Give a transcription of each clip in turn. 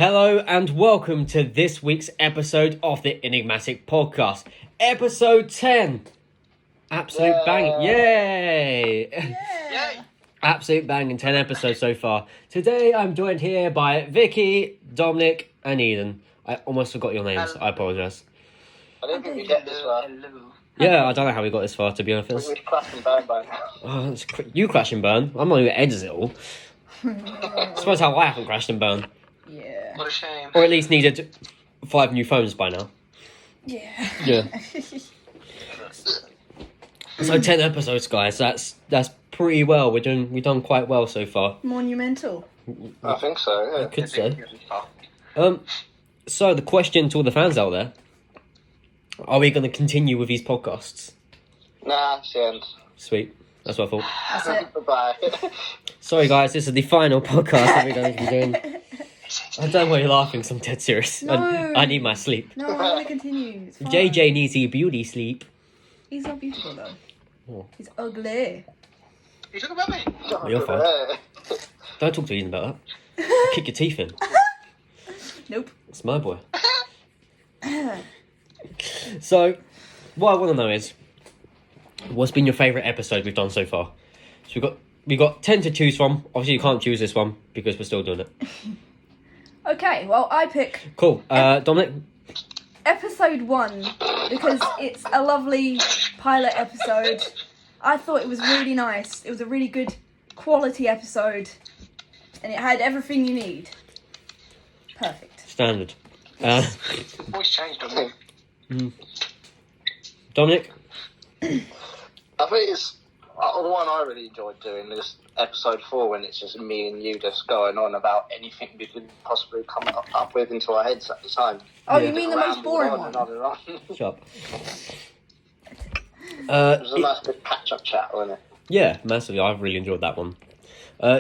Hello and welcome to this week's episode of the Enigmatic podcast. Episode 10. Absolute banging. Yay! Yay! Absolute banging 10 episodes so far. Today I'm joined here by Vicky, Dominic and Eden. I almost forgot your names. I apologise. I don't think we get this far. Yeah, I don't know how we got this far, to be honest. We'd crash and burn by now. Oh, you crash and burn. I'm not even edits it all. I suppose how I haven't crashed and burned. Yeah. What a shame. Or at least needed 5 new phones by now. Yeah. Yeah. So 10 episodes, guys. That's pretty well. We've done quite well so far. Monumental. I think so, yeah. I could say. So the question to all the fans out there: are we going to continue with these podcasts? Nah, it's the end. Sweet. That's what I thought. That's it. Bye-bye. Sorry, guys. This is the final podcast that we're going to be doing. I don't know why you're laughing. So I'm dead serious. No. I need my sleep. No, I want to continue. It's fine. JJ needs his beauty sleep. He's not beautiful though. Oh. He's ugly. You talking about me? You're fine. Don't talk to Eden about that. Kick your teeth in. Nope. It's my boy. So, what I want to know is, what's been your favourite episode we've done so far? So we got 10 to choose from. Obviously, you can't choose this one because we're still doing it. Okay, well, I pick Cool. Dominic? episode 1 because it's a lovely pilot episode. I thought it was really nice. It was a really good quality episode, and it had everything you need. Perfect. Standard. Voice changed on me. Dominic? I think it's the one I really enjoyed doing is episode 4 when it's just me and you just going on about anything we could possibly come up with into our heads at the time. Oh, Yeah. you mean the most boring one? On. Shut up. It was a nice big catch-up chat, wasn't it? Yeah, massively. I've really enjoyed that one.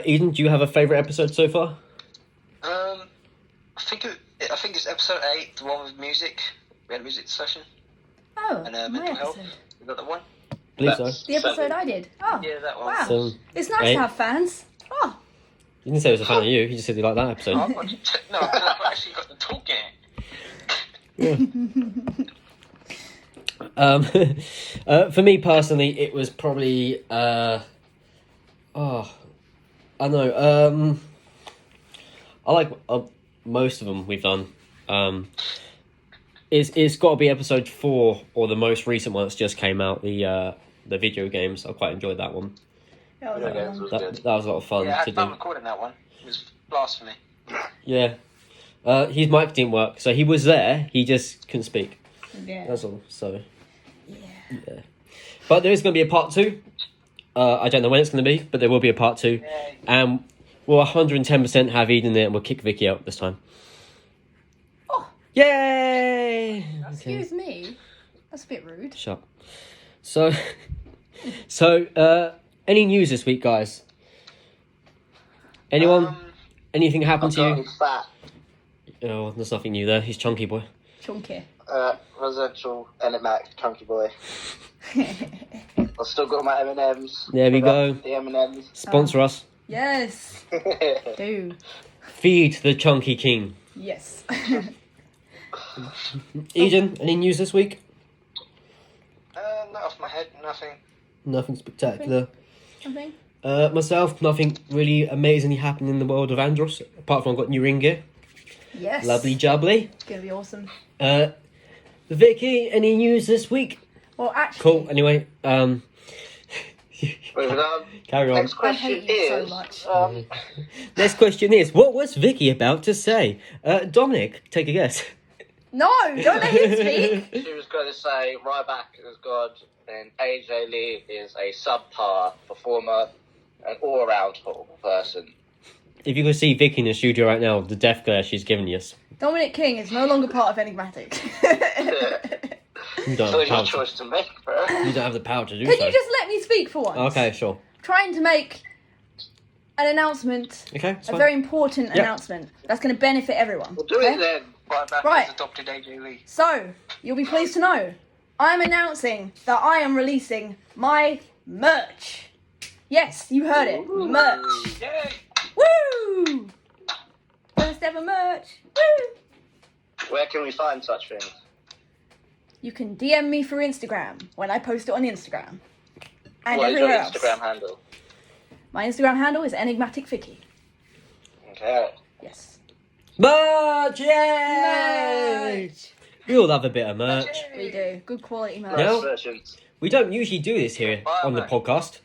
Eden, do you have a favourite episode so far? I think it's episode 8, the one with music. We had a music session. Oh, And my mental health. episode. You got that one? Believe so. The episode I did. Oh, Yeah, that one. wow. So, It's nice Eight. to have fans. Oh, you didn't say he was a fan of you. He just said he liked that episode. Oh, I've got no, I've actually got the talk in it. For me personally, it was probably I don't know. I like most of them we've done. It's got to be episode 4 or the most recent one that's just came out. The video games. I quite enjoyed that one. that was Yeah, a it one. was That good. was a lot of fun Yeah, I to had fun do. recording that one. It was blasphemy. Yeah. His mic didn't work, so he was there. He just couldn't speak. Yeah. That's all. So. Yeah. But there is going to be a part 2. I don't know when it's going to be, but there will be a part 2. Yay. And we'll 110% have Eden in it, and we'll kick Vicky out this time. Oh, Yay! excuse me. That's a bit rude. Shut up. So, any news this week, guys? Anyone? Anything happened to you? He's fat. Oh, there's nothing new there. He's chunky boy. Chunky. Residential enigmatic chunky boy. I've still got my M&Ms. There we go. The M&Ms. Sponsor us. Yes. Do. Feed the chunky king. Yes. Eden, any news this week? Not off my head, nothing. Nothing spectacular. Something? Myself, nothing really amazingly happening in the world of Andros, apart from I've got new ring gear. Yes. Lovely jubbly. It's gonna be awesome. Vicky, any news this week? Well, actually, Cool, anyway, Moving on. carry on. Next I question hate you so is... much. Next question is, what was Vicky about to say? Dominic, take a guess. No, don't let him speak. She was going to say Ryback is God and AJ Lee is a subpar performer, an all-around horrible person. If you could see Vicky in the studio right now, the death glare she's giving you. Dominic King is no longer part of Enigmatic. You don't So have the your power choice to make, bro. You don't have the power to do Can so. you just let me speak for once? Okay, sure. Trying to make an announcement, Okay, it's a fine. very important announcement that's going to benefit everyone. We'll do okay? it then. Ryback Right. has adopted AJ Lee. So, you'll be pleased to know, I'm announcing that I am releasing my merch. Yes, you heard it. Merch. Yay! Woo! First first ever merch. Woo! Where can we find such things? You can DM me through Instagram when I post it on Instagram. And What is your everywhere else. Instagram handle? My Instagram handle is Enigmatic Vicky. Okay. Yes. Merch! Yay! Merch. We all love a bit of merch. We do. Good quality merch. Yeah. Merchants. We don't usually do this here on the podcast,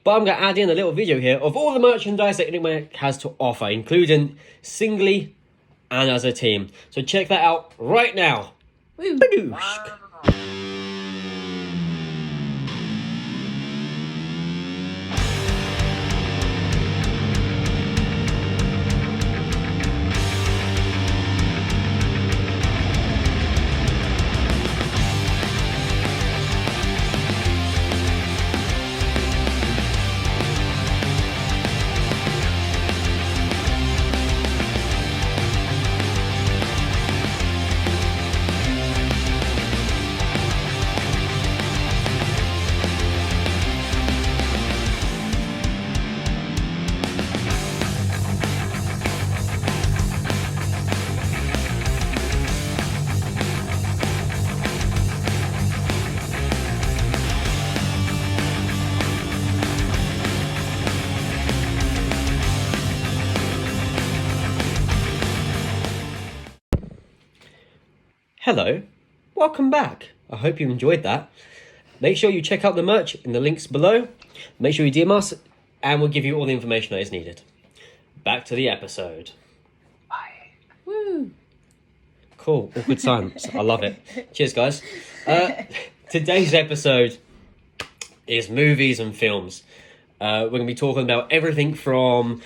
but I'm going to add in a little video here of all the merchandise that Enigmatic has to offer, including singly and as a team. So check that out right now. Woo. Badoosh. Hello, welcome back. I hope you enjoyed that. Make sure you check out the merch in the links below. Make sure you DM us, and we'll give you all the information that is needed. Back to the episode. Woo. Cool, awkward silence. I love it. Cheers, guys. Today's episode is movies and films. We're going to be talking about everything from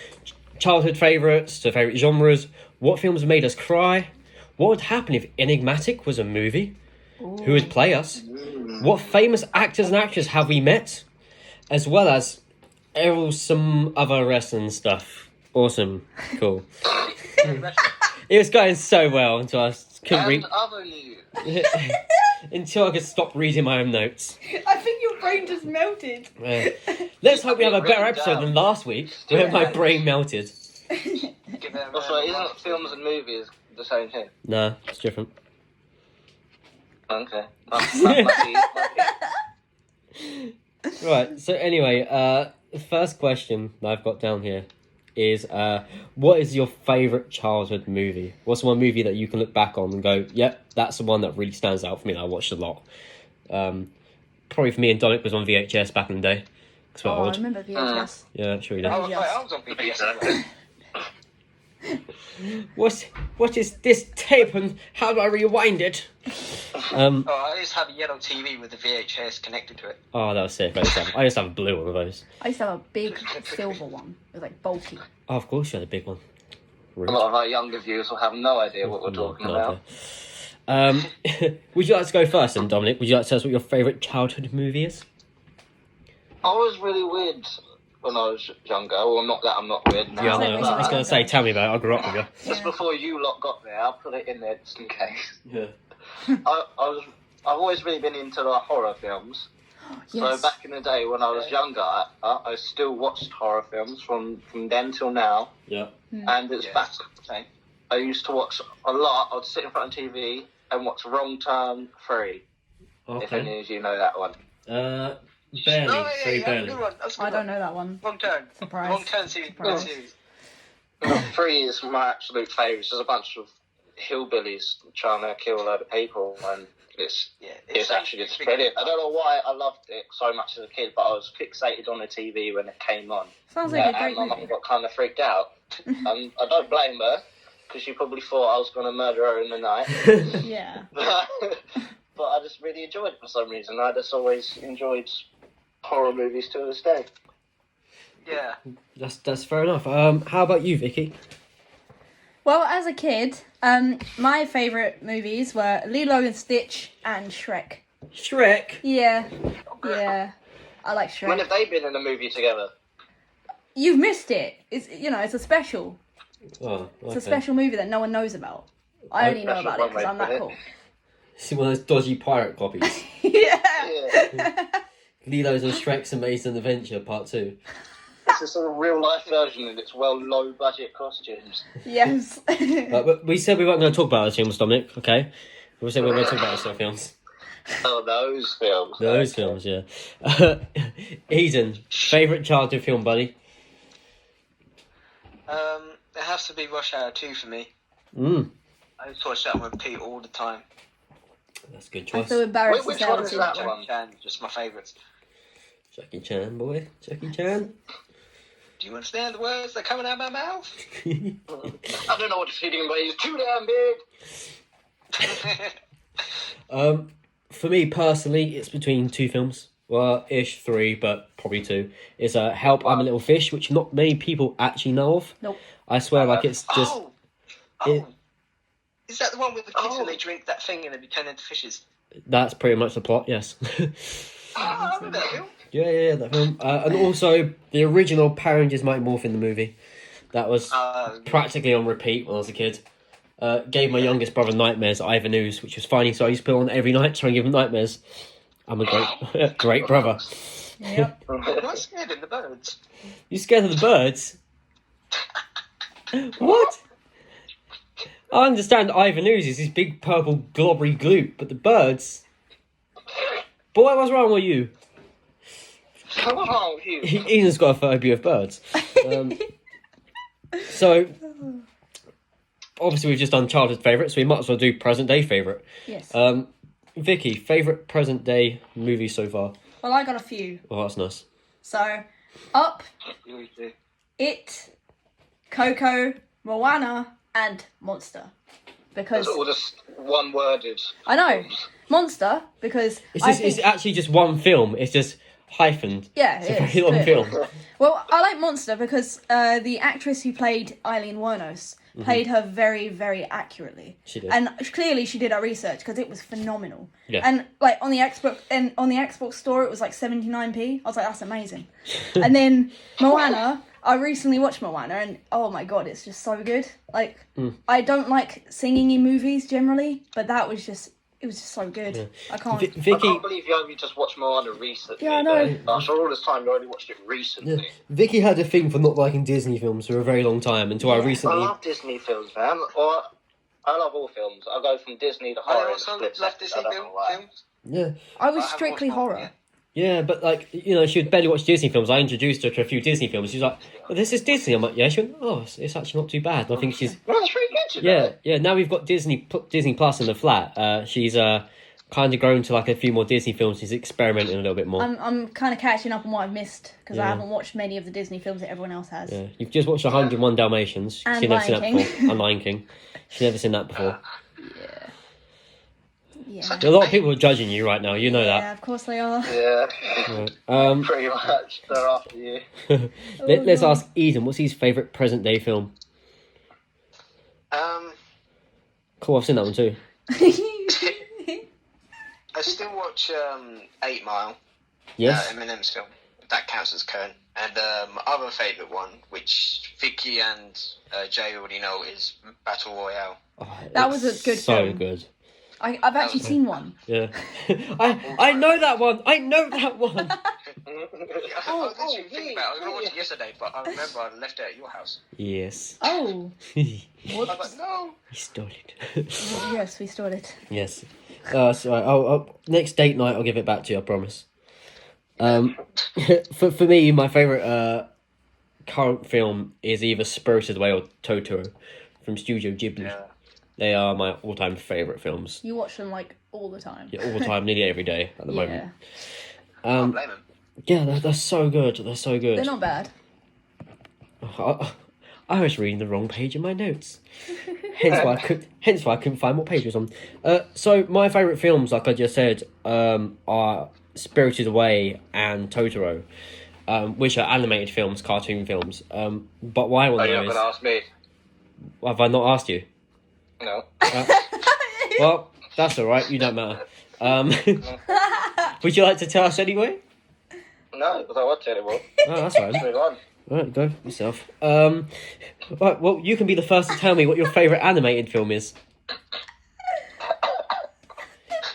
childhood favourites to favourite genres, what films made us cry, what would happen if Enigmatic was a movie, who would play us, what famous actors and actresses have we met, as well as some other wrestling stuff. Awesome. Cool. It was going so well until I couldn't read. Other news. Until I could stop reading my own notes. I think your brain just melted. Let's hope we have a better Written episode down. than last week, where my brain melted. Also, isn't films and movies the same thing? Nah, it's different. Okay. Right, so anyway, the first question that I've got down here is, what is your favourite childhood movie? What's the one movie that you can look back on and go, yep, that's the one that really stands out for me that I watched a lot? Probably for me and Dominic was on VHS back in the day. It's about Oh, I old. remember VHS. Yeah, sure you do. I was on PBS anyway. What is this tape and how do I rewind it? I used to have a yellow TV with the VHS connected to it. Oh, that was sick. I used to have a blue one of those. I used to have a big silver one. It was like bulky. Oh, of course you had a big one. A lot of our younger viewers will have no idea what we're talking about. Would you like to go first then, Dominic? Would you like to tell us what your favourite childhood movie is? I was really weird when I was younger. Well, not that I'm not weird now. Yeah, I know. I was going to say, tell me about it. I grew up with you. Just before you lot got there, I'll put it in there just in case. Yeah. I've always really been into the horror films. Yes. So back in the day when I was younger, I still watched horror films from then till now. Yeah. And it's back. Okay. I used to watch a lot. I'd sit in front of TV and watch Wrong Turn 3. If any Okay. of you know that one. Barely. Oh, Very yeah, barely. good one. That's a good I don't one. know that one. Wrong Turn. Surprise. Wrong Turn series. Surprise. Good series. 3 is my absolute favourite. There's a bunch of hillbillies trying to kill a load of people, and it's actually it's brilliant. I don't know why I loved it so much as a kid, but I was fixated on the TV when it came on. Sounds like a And great my mum movie. got kind of freaked out. I don't blame her, because she probably thought I was going to murder her in the night. Yeah. But I just really enjoyed it for some reason. I just always enjoyed horror movies to this day. Yeah. That's fair enough. How about you, Vicky? Well, as a kid, my favourite movies were Lilo and Stitch and Shrek. Shrek. Yeah. Yeah. I like Shrek. When have they been in a movie together? You've missed it. It's a special. Oh, It's a special movie that no one knows about. I only know Special about it because I'm one way that to cool. It's one of those dodgy pirate copies. Yeah. Yeah. Lilo's and Shrek's Amazing Adventure Part 2. It's a sort of real life version and it's low budget costumes. Yes. But we said we weren't going to talk about those films, Dominic. Okay, we said we weren't going to talk about those films. Oh, those films. Those films, yeah. Eden, favourite childhood film, buddy? It has to be Rush Hour 2 for me. I just watch that on repeat all the time. That's a good I choice. feel embarrassed Which to say one it is too. that Jackie one? Chan, just my favourites. Jackie Chan, boy. Jackie Chan. Do you understand the words that are coming out of my mouth? I don't know what to feed him, but he's too damn big. For me personally, it's between two films. Well, ish three, but probably two. It's Help, I'm a Little Fish, which not many people actually know of. Nope. I swear, like it's just. Is that the one with the kids and they drink that thing and they turn into fishes? That's pretty much the plot. Yes. I remember that film. Yeah, that film. And also the original Power Rangers Mighty Morphin the movie. That was practically on repeat when I was a kid. Gave my youngest brother nightmares at Ivan News, which was funny, so I used to put it on every night, try and give him nightmares. I'm a great brother. Yep. I'm not scared of the birds. You scared of the birds? What? I understand Ivan News is this big purple globbery gloop, but the birds... Boy, what's wrong with you? What's wrong with you? Ian's got a phobia of birds. So, obviously we've just done childhood favourites, so we might as well do present day favourite. Yes. Vicky, favourite present day movie so far? Well, I got a few. Oh, that's nice. So, Up, It, Coco, Moana, and Monster. Because It's all just one-worded. I know Monster because It's actually just one film. It's just hyphened. Yeah, it's a it is, very long clearly. film. Well, I like Monster because the actress who played Eileen Wuornos played her very, very accurately. She did. And clearly she did her research because it was phenomenal. Yeah. And like on the Xbox store it was like 79p. I was like, that's amazing. And then Moana, I recently watched Moana and oh my god, it's just so good. Like I don't like singing in movies generally, but that was just it was just so good. Yeah. I can't. Vicky, I can't believe you only just watched Moana recently. Yeah, I know. After all this time, you only watched it recently. yeah. Vicky had a thing for not liking Disney films for a very long time until I Yeah. recently. I love Disney films, man. Or I love all films. I go from Disney to I horror in a also split love second. Disney I don't know why. films. Yeah, I was I haven't strictly watched one horror. yet. yeah, but like she would barely watch Disney films. I introduced her to a few Disney films. She's like, "Well, this is Disney." I'm like, "Yeah." She went, "Oh, it's actually not too bad." And I think she's Well, that's pretty good, you know. yeah. Now we've got Disney Plus in the flat. She's kind of grown to like a few more Disney films. She's experimenting a little bit more. I'm kind of catching up on what I've missed because Yeah. I haven't watched many of the Disney films that everyone else has. Yeah, you've just watched 101 Dalmatians. And She's never seen that Lion King. before. And Lion King. She's never seen that before. Yeah. A lot of people are judging you right now. You know Yeah, of course they are. Yeah, that. pretty much. They're after you. Let's ask Eden. What's his favourite present day film? Cool, I've seen that one too. I still watch 8 Mile. Yes. Eminem's film. That counts as Kern. And my other favourite one, which Vicky and Jay already know, is Battle Royale. Oh, That was a it's good so film. good. I've actually seen one. Yeah. I know that one. I know that one. I was literally thinking about it. I was going to watch it yesterday, but I remember I left it at your house. Yes. Oh. He I was like, no. stole it. Yes, we started. Yes. So next date night, I'll give it back to you. I promise. For me, my favourite current film is either Spirited Away or Totoro from Studio Ghibli. Yeah. They are my all-time favourite films. You watch them like all the time. Yeah, all the time, nearly every day at the moment. Can't blame him. Yeah, they're so good. They're so good. They're not bad. I was reading the wrong page in my notes. Hence why I couldn't find what page it was on. So my favourite films, like I just said, are Spirited Away and Totoro, which are animated films, cartoon films. But why I want Oh, to you're know not is, going to ask me? have I not asked you? No. Well, that's all right. You don't matter. Would you like to tell us anyway? No, because I won't tell you more. Oh, that's fine. Move on. Right, go yourself. Right, well, you can be the first to tell me what your favourite animated film is.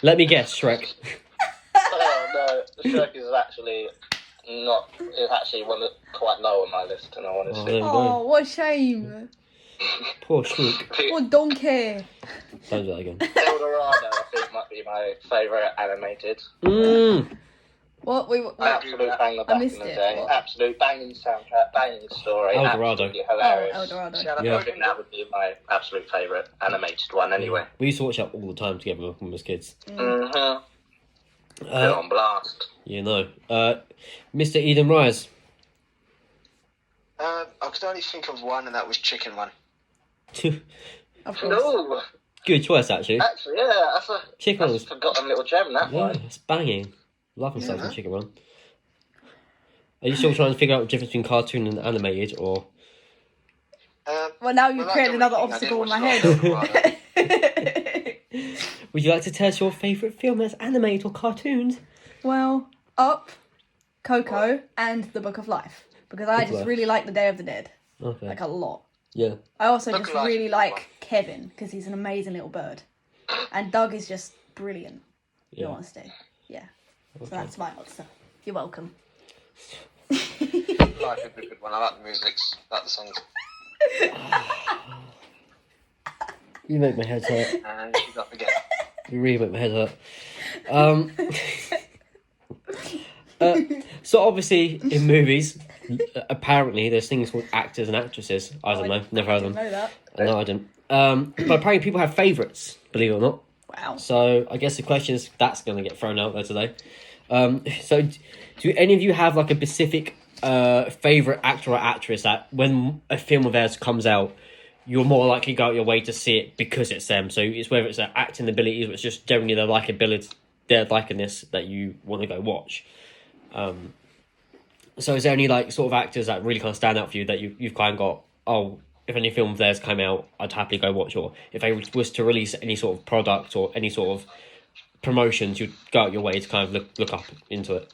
Let me guess, Shrek. Oh, no. Shrek is actually not. It's actually one that quite low on my list, and I want to Oh, see. there we Oh, go. what a shame. Poor Shreek. Poor donkey. Don't do that again. Eldorado, I think, might be my favourite animated. What? Absolute banger back in missed the it. day. What? Absolute banging soundtrack, banging story. Eldorado. Absolutely Oh, hilarious. Eldorado. Yeah. I think that would be my absolute favourite animated one, anyway. We used to watch that all the time together when we was kids. Mm-hmm. Put it on blast. You know. Mr. Eden Rise. I could only think of one, and that was Chicken Run. Of course. No, Good choice, actually. actually, yeah, that's a Chicken Run was... forgotten little gem, that Yeah, one. it's banging. Love myself in Chicken Run. Are you still trying to figure out the difference between cartoon and animated, or... Well, now you've Well, created that's another the only thing. obstacle in my I did watch head. Would you like to tell us your favourite film that's animated or cartoons? Well, Up, Coco, and The Book of Life. Because I Book of just Life. really like The Day of the Dead. Okay. Like, a lot. Yeah. I also Book just of Life really is a good one. like Kevin, because he's an amazing little bird. And Doug is just brilliant, in Yeah. honesty. Yeah. So that's my answer. You're welcome. Life would be a good one. I like the music, I like the songs. You make my head hurt. And she's up again. You really make my head hurt. So obviously in movies, apparently there's things called actors and actresses. I don't know, never heard of them. Know that. No, I didn't. But apparently people have favourites, believe it or not. Wow. So I guess the question is, that's going to get thrown out there today. So do any of you have like a specific favourite actor or actress that when a film of theirs comes out, you're more likely to go out your way to see it because it's them? So it's whether it's their acting abilities or it's just generally their likability, their likeness that you want to go watch. So is there any like sort of actors that really kind of stand out for you that you've kind of got, oh, if any film of theirs came out, I'd happily go watch, or if they was to release any sort of product or any sort of promotions, you'd go out your way to kind of look up into it?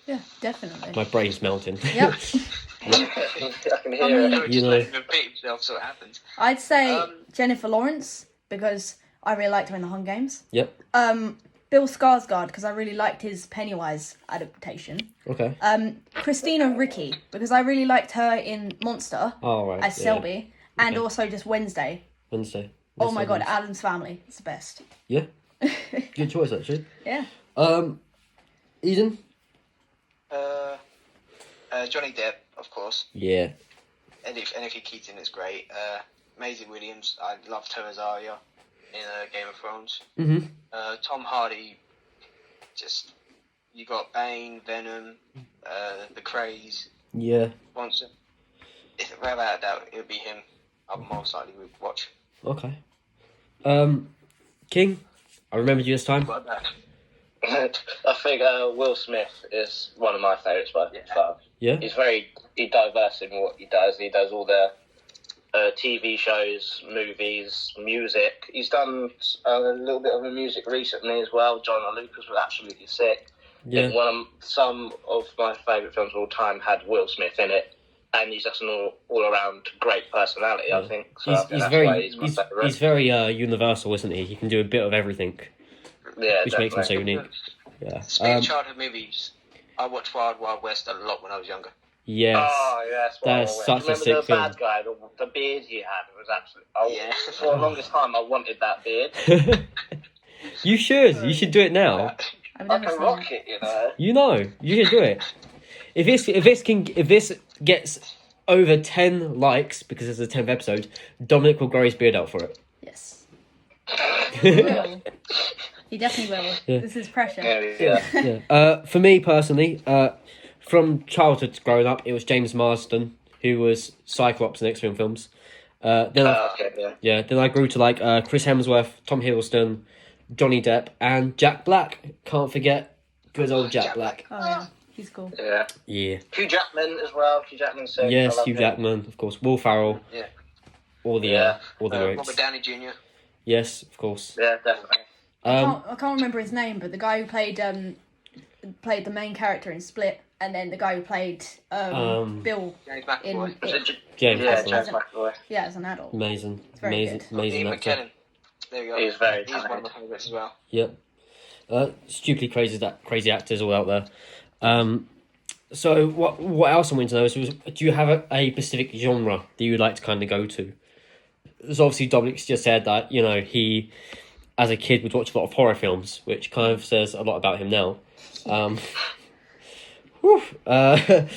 Yeah, definitely. My brain's melting. Yep. I can hear I mean- it. You know. Let him repeat himself so it happens. I'd say Jennifer Lawrence, because I really liked her in the Hunger Games. Yep. Bill Skarsgård, because I really liked his Pennywise adaptation. Okay. Christina Ricci, because I really liked her in Monster Oh, right. as yeah. Selby, and Okay. also just Wednesday. Wednesday. Oh my god, Wednesday. Addams Family, it's the best. Yeah. Good choice, actually. Yeah. Eden? Johnny Depp, of course. Yeah. Anything Keaton is great. Maisie Williams, I loved her as Arya in Game of Thrones. Mm-hmm. Tom Hardy, just you got Bane, Venom, The Craze. Yeah. Once, if without a doubt, it would be him. I most likely would watch. Okay. King? I remembered you this time. What about? I think Will Smith is one of my favourites by far. Yeah? He's very diverse in what he does. He does all the TV shows, movies, music. He's done a little bit of the music recently as well. John Lucas was absolutely sick. Yeah. Some of my favourite films of all time had Will Smith in it, and he's just an all-around great personality, I think. So I think He's that's very why he's my favourite. he's very universal, isn't he? He can do a bit of everything, Yeah, which makes him so definitely. unique. Yeah. Speaking of childhood movies, I watched Wild Wild West a lot when I was younger. Yes. Oh, yes. That's such a Remember sick the film. bad guy, the beard he had? It was absolutely... Yeah. For the longest time, I wanted that beard. You should. You should do it now. I've I never can seen rock it. it, you know. You know. You should do it. If this gets over 10 likes because it's the 10th episode, Dominic will grow his beard out for it. Yes. He will. He definitely will. Yeah. This is pressure. Yeah. Yeah. For me personally, from childhood growing up, it was James Marsden, who was Cyclops in X-Men films. Then I grew to like Chris Hemsworth, Tom Hiddleston, Johnny Depp, and Jack Black. Can't forget good old Jack Black. Oh yeah, he's cool. Yeah. Yeah. Hugh Jackman as well. Hugh Jackman's sick. Yes, I love Hugh him. Jackman, of course. Will Ferrell. Yeah. All the Yeah. greats. Robert Downey Jr. Yes, of course. Yeah, definitely. I can't remember his name, but the guy who played the main character in Split, and then the guy who played Bill James in McAvoy. it. James Yeah, Marsden. James McAvoy. Yeah, as an adult. Amazing, very amazing, good. amazing Ian actor. McKellen. There you go. He's very He's one of talented. my favourites as well. Yep. Stupidly crazy actors all out there. So what else I wanted to know is, do you have a specific genre that you would like to kind of go to? So obviously Dominic's just said that, you know, he, as a kid, would watch a lot of horror films, which kind of says a lot about him now. Whew, there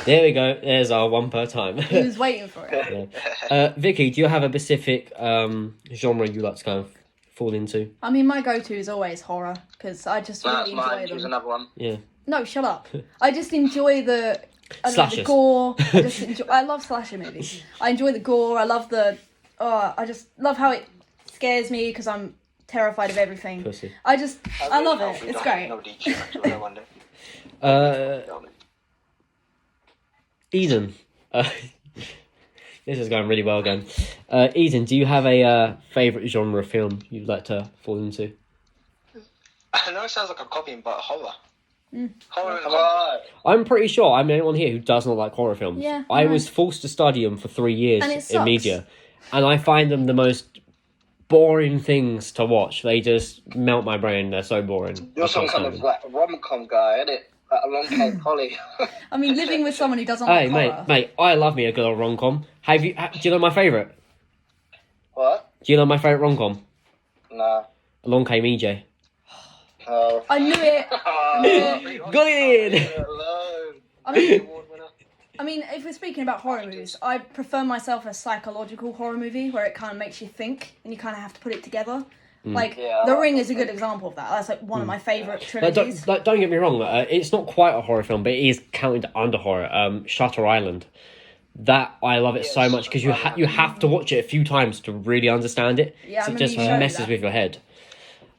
we go. There's our one per time. He was waiting for it. Yeah. Vicky, do you have a specific genre you like to kind of fall into? I mean, my go-to is always horror because I just really enjoy them. Choose another one. Yeah. No, shut up. I just enjoy the Slashers. gore. I love slasher movies. I enjoy the gore. I love I just love how it scares me because I'm terrified of everything. Pussy. I love it. It's great. Eden. This is going really well again. Eden, do you have a favourite genre of film you'd like to fall into? I know it sounds like I'm copying, but horror. Horror. I'm pretty sure I'm the only one here who does not like horror films. Yeah, I right. was forced to study them for 3 years And it in sucks. media, and I find them the most boring things to watch. They just melt my brain. They're so boring. You're I some can't kind stand of them. like rom-com guy, innit? Like along came Polly. I mean, living with someone who doesn't Hey, like horror. mate, I love me a good old rom-com. Do you know my favourite? What? Do you know my favourite rom-com? Nah. Along Came EJ. Oh. I knew it. Got it! Hello. I mean, if we're speaking about horror movies, I prefer myself a psychological horror movie where it kind of makes you think and you kind of have to put it together. Like, Yeah, The I like Ring is a good example of that. That's like one of my favourite Like, trilogies. don't get me wrong, it's not quite a horror film, but it is counted under horror. Shutter Island. That, I love it so much because you have to watch it a few times to really understand it. Yeah, I so it remember just you showed me messes that. with your head.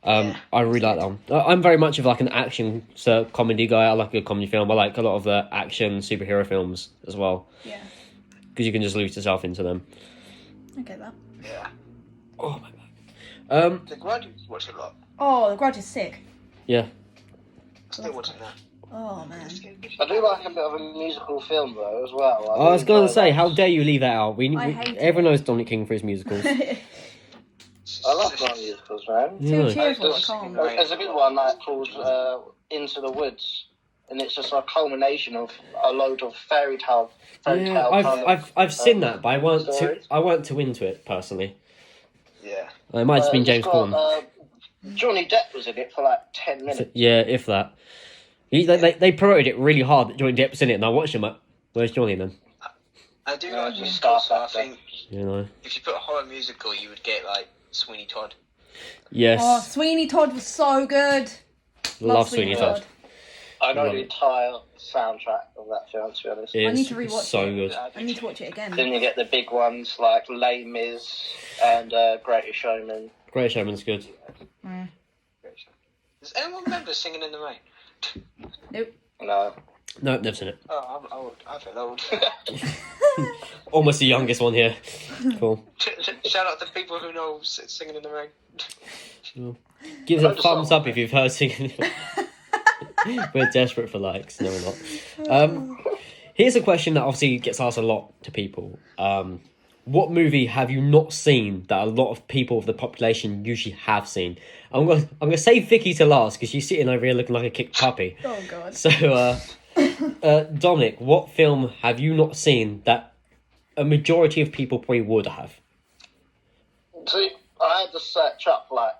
I really like that one. I'm very much of like an action comedy guy. I like a good comedy film. I like a lot of the action superhero films as well Yeah, because you can just lose yourself into them. I get that. Yeah. Oh my god. The Grudge you watch a lot. Oh, The Grudge is sick. Yeah. Still watching that. Oh, man. I do like a bit of a musical film though as well. I was going to say, that. how dare you leave that out? I hate it. Everyone knows Dominic King for his musicals. I love my musicals, man. Too Yeah. cheerful, I can't. There's a good one like called Into the Woods, and it's just a culmination of a load of fairy tale. Yeah, kind of, I've seen that, but I stories. weren't too into it personally. Yeah. It might have been it's James got, Corden. Johnny Depp was in it for like 10 minutes. Yeah, if that. They promoted it really hard that Johnny Depp's in it, and I watched him like, where's Johnny then? I do Yeah, like just musicals, start so I think You know. if you put a horror musical, you would get like Sweeney Todd. Yes. Oh, Sweeney Todd was so good. Love Sweeney Todd. I know Love the it. entire soundtrack of that film, to be honest. It's I need to rewatch so it. good. I need to watch it again. Then you get the big ones like Les Mis and Greatest Showman. Great Showman's good. Does anyone remember Singing in the Rain? Nope. No. No, never seen it. Oh, I'm old. I feel old. Almost the youngest one here. Cool. Shout out to people who know Singing in the Rain. Give us a Load of thumbs songs. up if you've heard singing. We're desperate for likes. No, we're not. Here's a question that obviously gets asked a lot to people. What movie have you not seen that a lot of people of the population usually have seen? I'm gonna say Vicky to last because she's sitting over here looking like a kicked puppy. Oh, God. So, Dominic, what film have you not seen that a majority of people probably would have? See, I had to search up like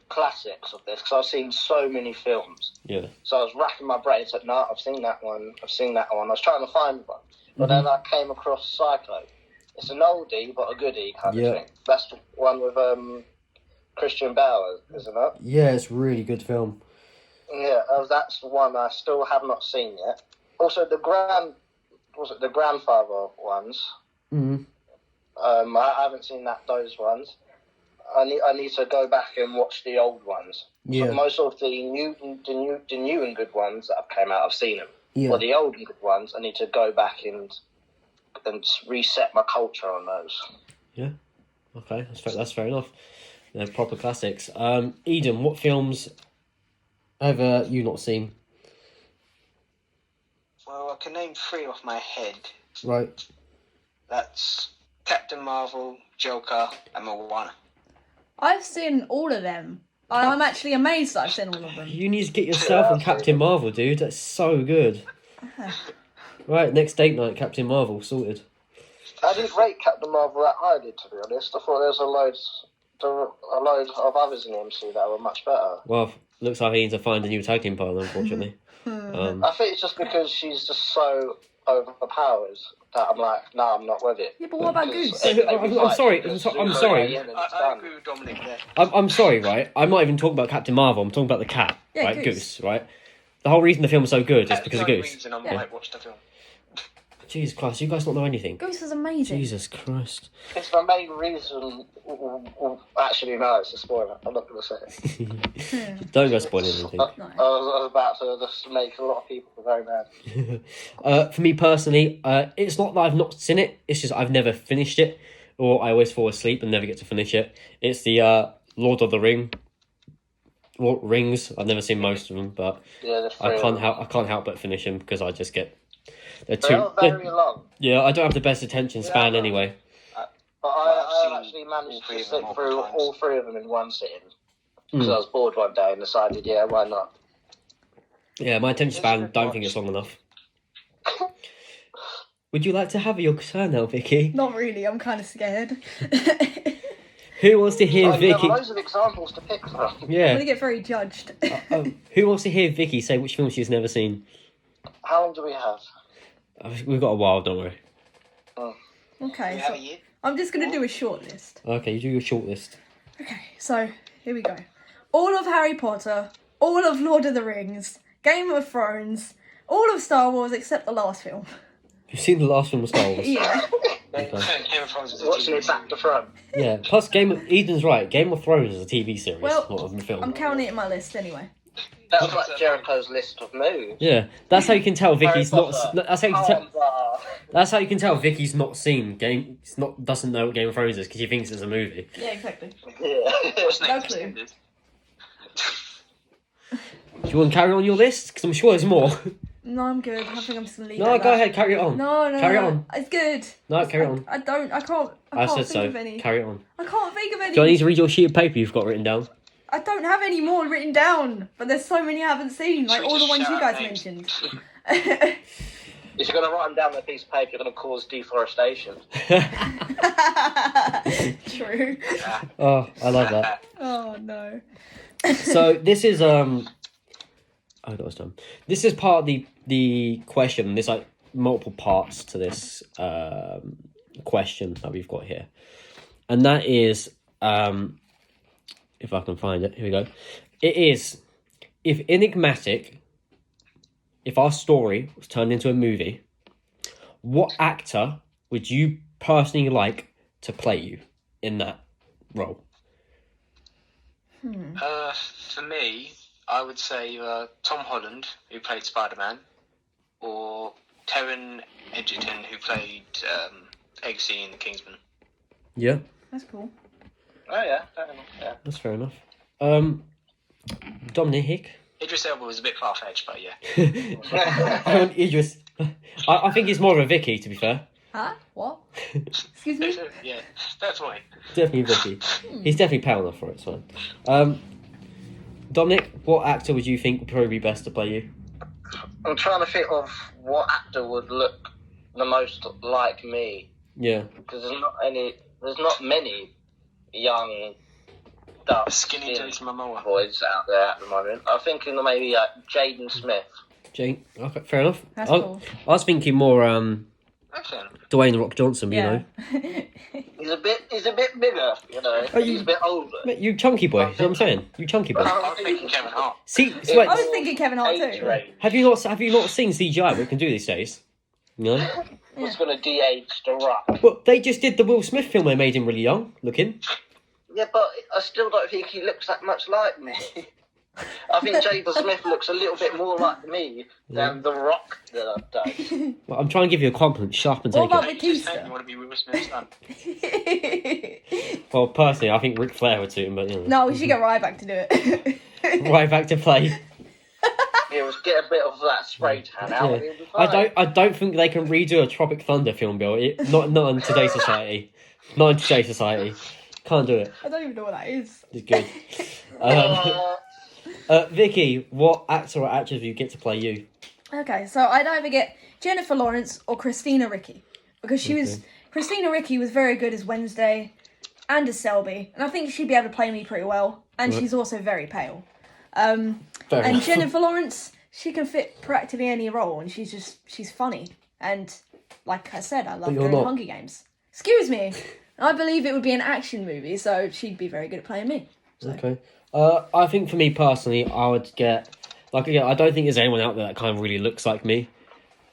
classics of this because I've seen so many films. Yeah. So I was racking my brain. Said, "No, I've seen that one. I've seen that one." I was trying to find one, but then I came across Psycho. It's an oldie but a goodie kind of thing. That's the one with Christian Bale, isn't it? Yeah, it's a really good film. Yeah, that's the one I still have not seen yet. Also, the grandfather ones? Mm-hmm. I haven't seen those ones. I need to go back and watch the old ones. Yeah. But most of the new and good ones that have came out, I've seen them. Yeah. But the old and good ones, I need to go back and reset my culture on those. Yeah. Okay, that's fair enough. They're proper classics. Eden, what films have you not seen? Well, I can name 3 off my head. Right. That's Captain Marvel, Joker, and Moana. I've seen all of them, I'm actually amazed that I've seen all of them. You need to get yourself on Captain Marvel, dude. That's so good. Right, next date night, Captain Marvel, sorted. I didn't rate Captain Marvel that highly, to be honest. I thought there was a load of others in the MCU that were much better. Well, looks like he needs to find a new tag team partner, unfortunately. I think it's just because she's just so overpowered that I'm like, nah, I'm not with it. Yeah, but what about Goose? I'm sorry. I agree with Dominic there. I'm sorry, right? I'm not even talking about Captain Marvel. I'm talking about the cat, Yeah, right? Goose. Right? The whole reason the film's so good is That's because the of only Goose. reason I Yeah. might watch the film. Jesus Christ, you guys don't know anything. Goose is amazing. Jesus Christ. It's the main reason. Actually, no, it's a spoiler. I'm not going to say it. Don't go spoiling anything. I was about to just make a lot of people very mad. For me personally, it's not that I've not seen it. It's just I've never finished it, or I always fall asleep and never get to finish it. It's the Lord of the Rings. I've never seen most of them, but Yeah, I can't help but finish them because I just get. They're They're very long. Yeah, I don't have the best attention span anyway. But I actually managed to sit through all three of them in one sitting. Because I was bored one day and decided, yeah, why not? Yeah, my attention span, don't think it's long enough. Would you like to have your turn now, Vicky? Not really, I'm kind of scared. Who wants to hear You have Vicky? loads of examples to pick from. I'm Yeah. going to get very judged. Who wants to hear Vicky say which film she's never seen? How long do we have? We've got a while, don't worry. Okay, You have so a year? I'm just going to do a short list. Okay, you do your shortlist. Okay, so here we go. All of Harry Potter, all of Lord of the Rings, Game of Thrones, all of Star Wars except the last film. You've seen the last film of Star Wars? Yeah. Okay. Game of Thrones is a Watching TV it back to front. Yeah, plus Eden's right. Game of Thrones is a TV series, Well, not a film. I'm counting it in my list anyway. That was like Jericho's list of moves. Yeah, that's how you can tell Vicky's Harry not. Potter. That's how you can tell. Armbar. That's how you can tell Vicky's not seen game. Doesn't know what Game of Thrones is because she thinks it's a movie. Yeah, exactly. Yeah. What's No next? clue. Do you want to carry on your list? Because I'm sure there's more. No, I'm good. I think I'm just going to leave it No, at go that. ahead, carry it on. No, Carry no. on. It's good. No, carry on. I can't I think said so. of any. Carry it on. I can't think of any. Do I need to read your sheet of paper you've got written down? I don't have any more written down, but there's so many I haven't seen, like Should we all the just ones you shout out guys names? mentioned. If you're going to write them down on a piece of paper, you're going to cause deforestation. True. Oh, I love that. Oh no. So this is Oh, that was done. This is part of the question. There's like multiple parts to this question that we've got here, and that is if I can find it. Here we go. It is if our story was turned into a movie, what actor would you personally like to play you in that role? For me, I would say Tom Holland, who played Spider-Man, or Taron Egerton, who played Eggsy in The Kingsman. Yeah, That's cool. Oh, yeah. Fair enough, yeah. that's fair enough. Dominic. Idris Elba was a bit far-fetched, but yeah. Idris. I think he's more of a Vicky, to be fair. Huh? What? Excuse me? Yeah, that's fine. Definitely Vicky. He's definitely pale enough for it, it's fine. Dominic, what actor would you think would probably be best to play you? I'm trying to think of what actor would look the most like me. Yeah. Because there's not many young, dark, Skinny Jason Momoa. boys out there at the moment. I'm thinking maybe Jaden Smith. Jane. Okay, fair enough. That's I cool. was thinking more Okay. Dwayne The Rock Johnson, you Yeah. know. He's a bit bigger, you know. Oh, He's a bit older. Mate, you chunky boy, you know what I'm saying? You chunky boy. I was thinking Kevin Hart. See, I wait, was thinking Kevin Hart Age too. range. have you not seen CGI what it can do these days? You know? What's going to de-age The Rock? Well, they just did the Will Smith film. They made him really young looking. Yeah, but I still don't think he looks that much like me. I think Jaden Smith looks a little bit more like me than The Rock does. Well, I'm trying to give you a compliment. Shut up and What take about it. You just said Batista? you want to be Will Smith's son. Well, personally, I think Ric Flair would suit him, but you know. No, we should get Ryback to do it. Right back to play. Yeah, let's get a bit of that spray tan out. Yeah. And he'll be fine. I don't think they can redo a Tropic Thunder film, Bill. Not in today's society. Not in today's society. Can't do it. I don't even know what that is. It's good. Vicky, what actor or actress do you get to play you? Okay, so I'd either get Jennifer Lawrence or Christina Ricci. Because Christina Ricci was very good as Wednesday and as Selby. And I think she'd be able to play me pretty well. And she's also very pale. And Jennifer Lawrence, she can fit practically any role. And she's funny. And like I said, I love her in Hunger Games. Excuse me. I believe it would be an action movie, so she'd be very good at playing me. So. Okay. I think for me personally, I would get... Like, again, I don't think there's anyone out there that kind of really looks like me.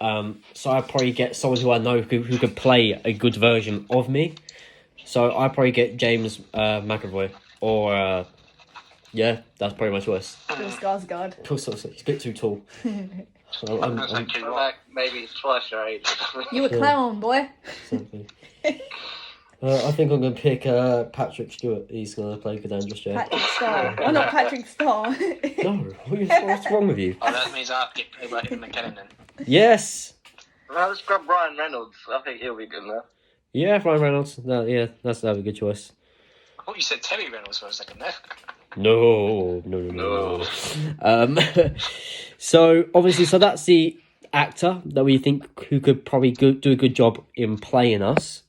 So I'd probably get someone who I know who could play a good version of me. So I'd probably get James McAvoy. Or, yeah, that's probably my choice. Bill Skarsgård. He's a bit too tall. Like maybe twice your age. You a clown, boy. Exactly. I think I'm going to pick Patrick Stewart. He's going to play Cassandra Shaw. Patrick Star. Oh, not Patrick Star. No, what's wrong with you? Oh, that means I have to get played by Ian McKellen then. Yes! Well, let's grab Ryan Reynolds. I think he'll be good there. Yeah, Ryan Reynolds. No, yeah, that'd be a good choice. I thought you said Terry Reynolds for a second there. No. So, obviously, that's the actor that we think who could probably do a good job in playing us.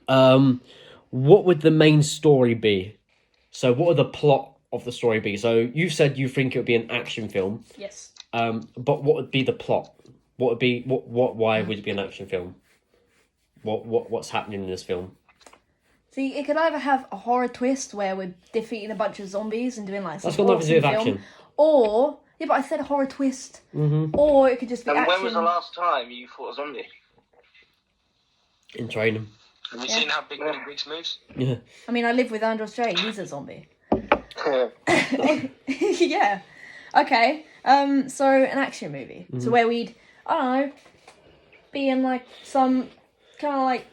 What would the main story be? So what would the plot of the story be? So you've said you think it would be an action film. Yes. But what would be the plot? Why would it be an action film? What's happening in this film? See, it could either have a horror twist where we're defeating a bunch of zombies and doing like some That's got nothing to do with awesome film, action. Or but I said a horror twist. Mm-hmm. Or it could just be And action. when was the last time you fought a zombie? In training. Have you seen how big Willie Briggs moves? Yeah. I mean, I live with Andros J. He's a zombie. Yeah. Okay. So an action movie. Mm-hmm. So where we'd, I don't know, be in like some kind of like,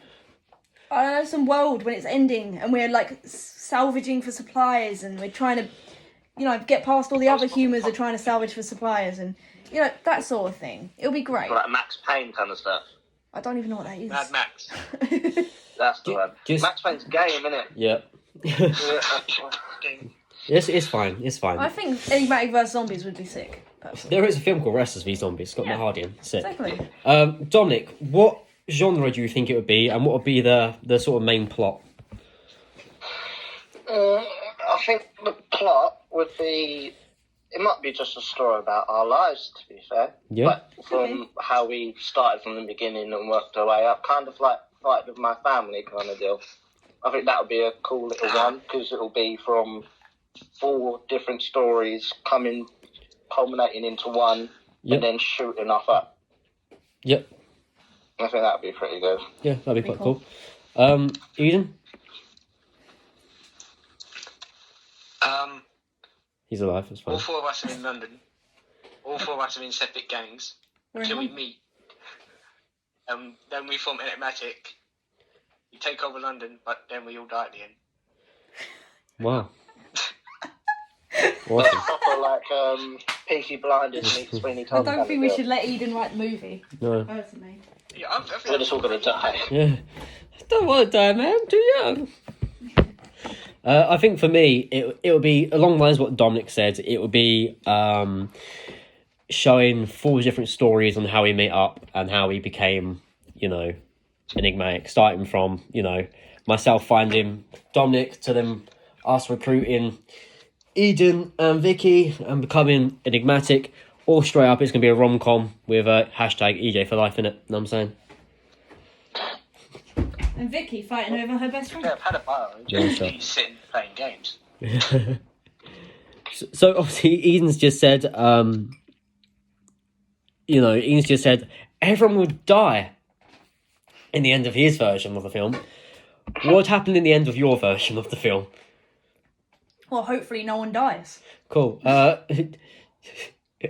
I don't know, some world when it's ending and we're like salvaging for supplies and we're trying to, get past all the other humans are trying to salvage for supplies and, that sort of thing. It'll be great. Like Max Payne kind of stuff. I don't even know what that is. Mad Max. That's the one. Max Payne's game, isn't it? Yeah. Yes, it's fine. It's fine. I think Enigmatic vs Zombies would be sick. Personally. There is a film called Wrestlers v Zombies. It's got Matt Hardy in. Sick. Exactly. Dominic, what genre do you think it would be, and what would be the sort of main plot? I think the plot would be... It might be just a story about our lives, to be fair. Yeah. But from how we started from the beginning and worked our way up, kind of like Fight With My Family kind of deal. I think that would be a cool little one, because it'll be from 4 different stories culminating into one, and then shooting off up. Yep. I think that would be pretty good. Yeah, that'd be quite cool. Eden? He's alive, that's fine. All 4 of us are in London. All 4 of us are in separate gangs until we meet. Then we form Enigmatic. You take over London, but then we all die at the end. Wow. Awesome. Proper like Peaky Blinders meets Sweeney Todd. I don't think we should let Eden write the movie. No. Personally. Yeah, I think We're just all going to die. Yeah. I don't want to die, man. I'm too young. I think for me, it would be along the lines of what Dominic said. It would be showing 4 different stories on how we met up and how we became, enigmatic. Starting from, myself finding Dominic to then us recruiting Eden and Vicky and becoming enigmatic. All straight up, it's going to be a rom-com with a hashtag EJ for life in it. You know what I'm saying? And Vicky fighting over her best friend. Yeah, I've had a bio. Just sitting playing games. So obviously, Eden's just said, everyone would die in the end of his version of the film. What would happen in the end of your version of the film? Well, hopefully no one dies. Cool.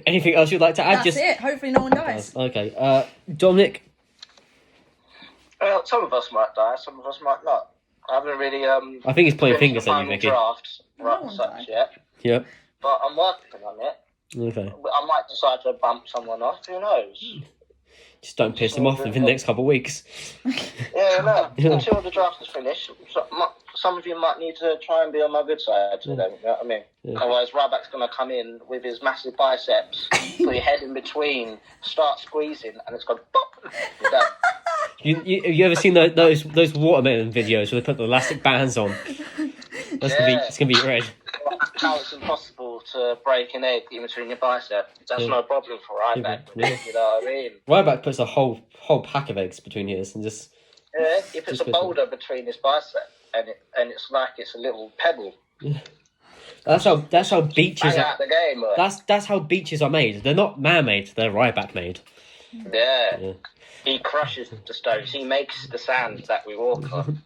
Anything else you'd like to add? That's it. Hopefully no one dies. Okay. Dominic? Well, some of us might die, some of us might not. I haven't really... I think he's pointing finished fingers the at you, final Vicky. draft No one such died. yet, Yep. but I'm working on it. Okay. I might decide to bump someone off, who knows? Just don't piss him off within the next couple of weeks. Yeah, no. Until the draft is finished, some of you might need to try and be on my good side. You know what I mean? Yeah. Otherwise, Ryback's going to come in with his massive biceps, put your head in between, start squeezing, and it's going pop. You're done. You ever seen those watermelon videos where they put the elastic bands on? It's gonna be red. How it's impossible to break an egg in between your biceps. That's no problem for Ryback. You know what I mean? Ryback puts a whole pack of eggs between his and just. Yeah, he puts a boulder between his bicep, and it's like it's a little pebble. Yeah. That's how beaches are. Out the game, that's how beaches are made. They're not man-made. They're Ryback made. Yeah. He crushes the stones. He makes the sand that we walk on.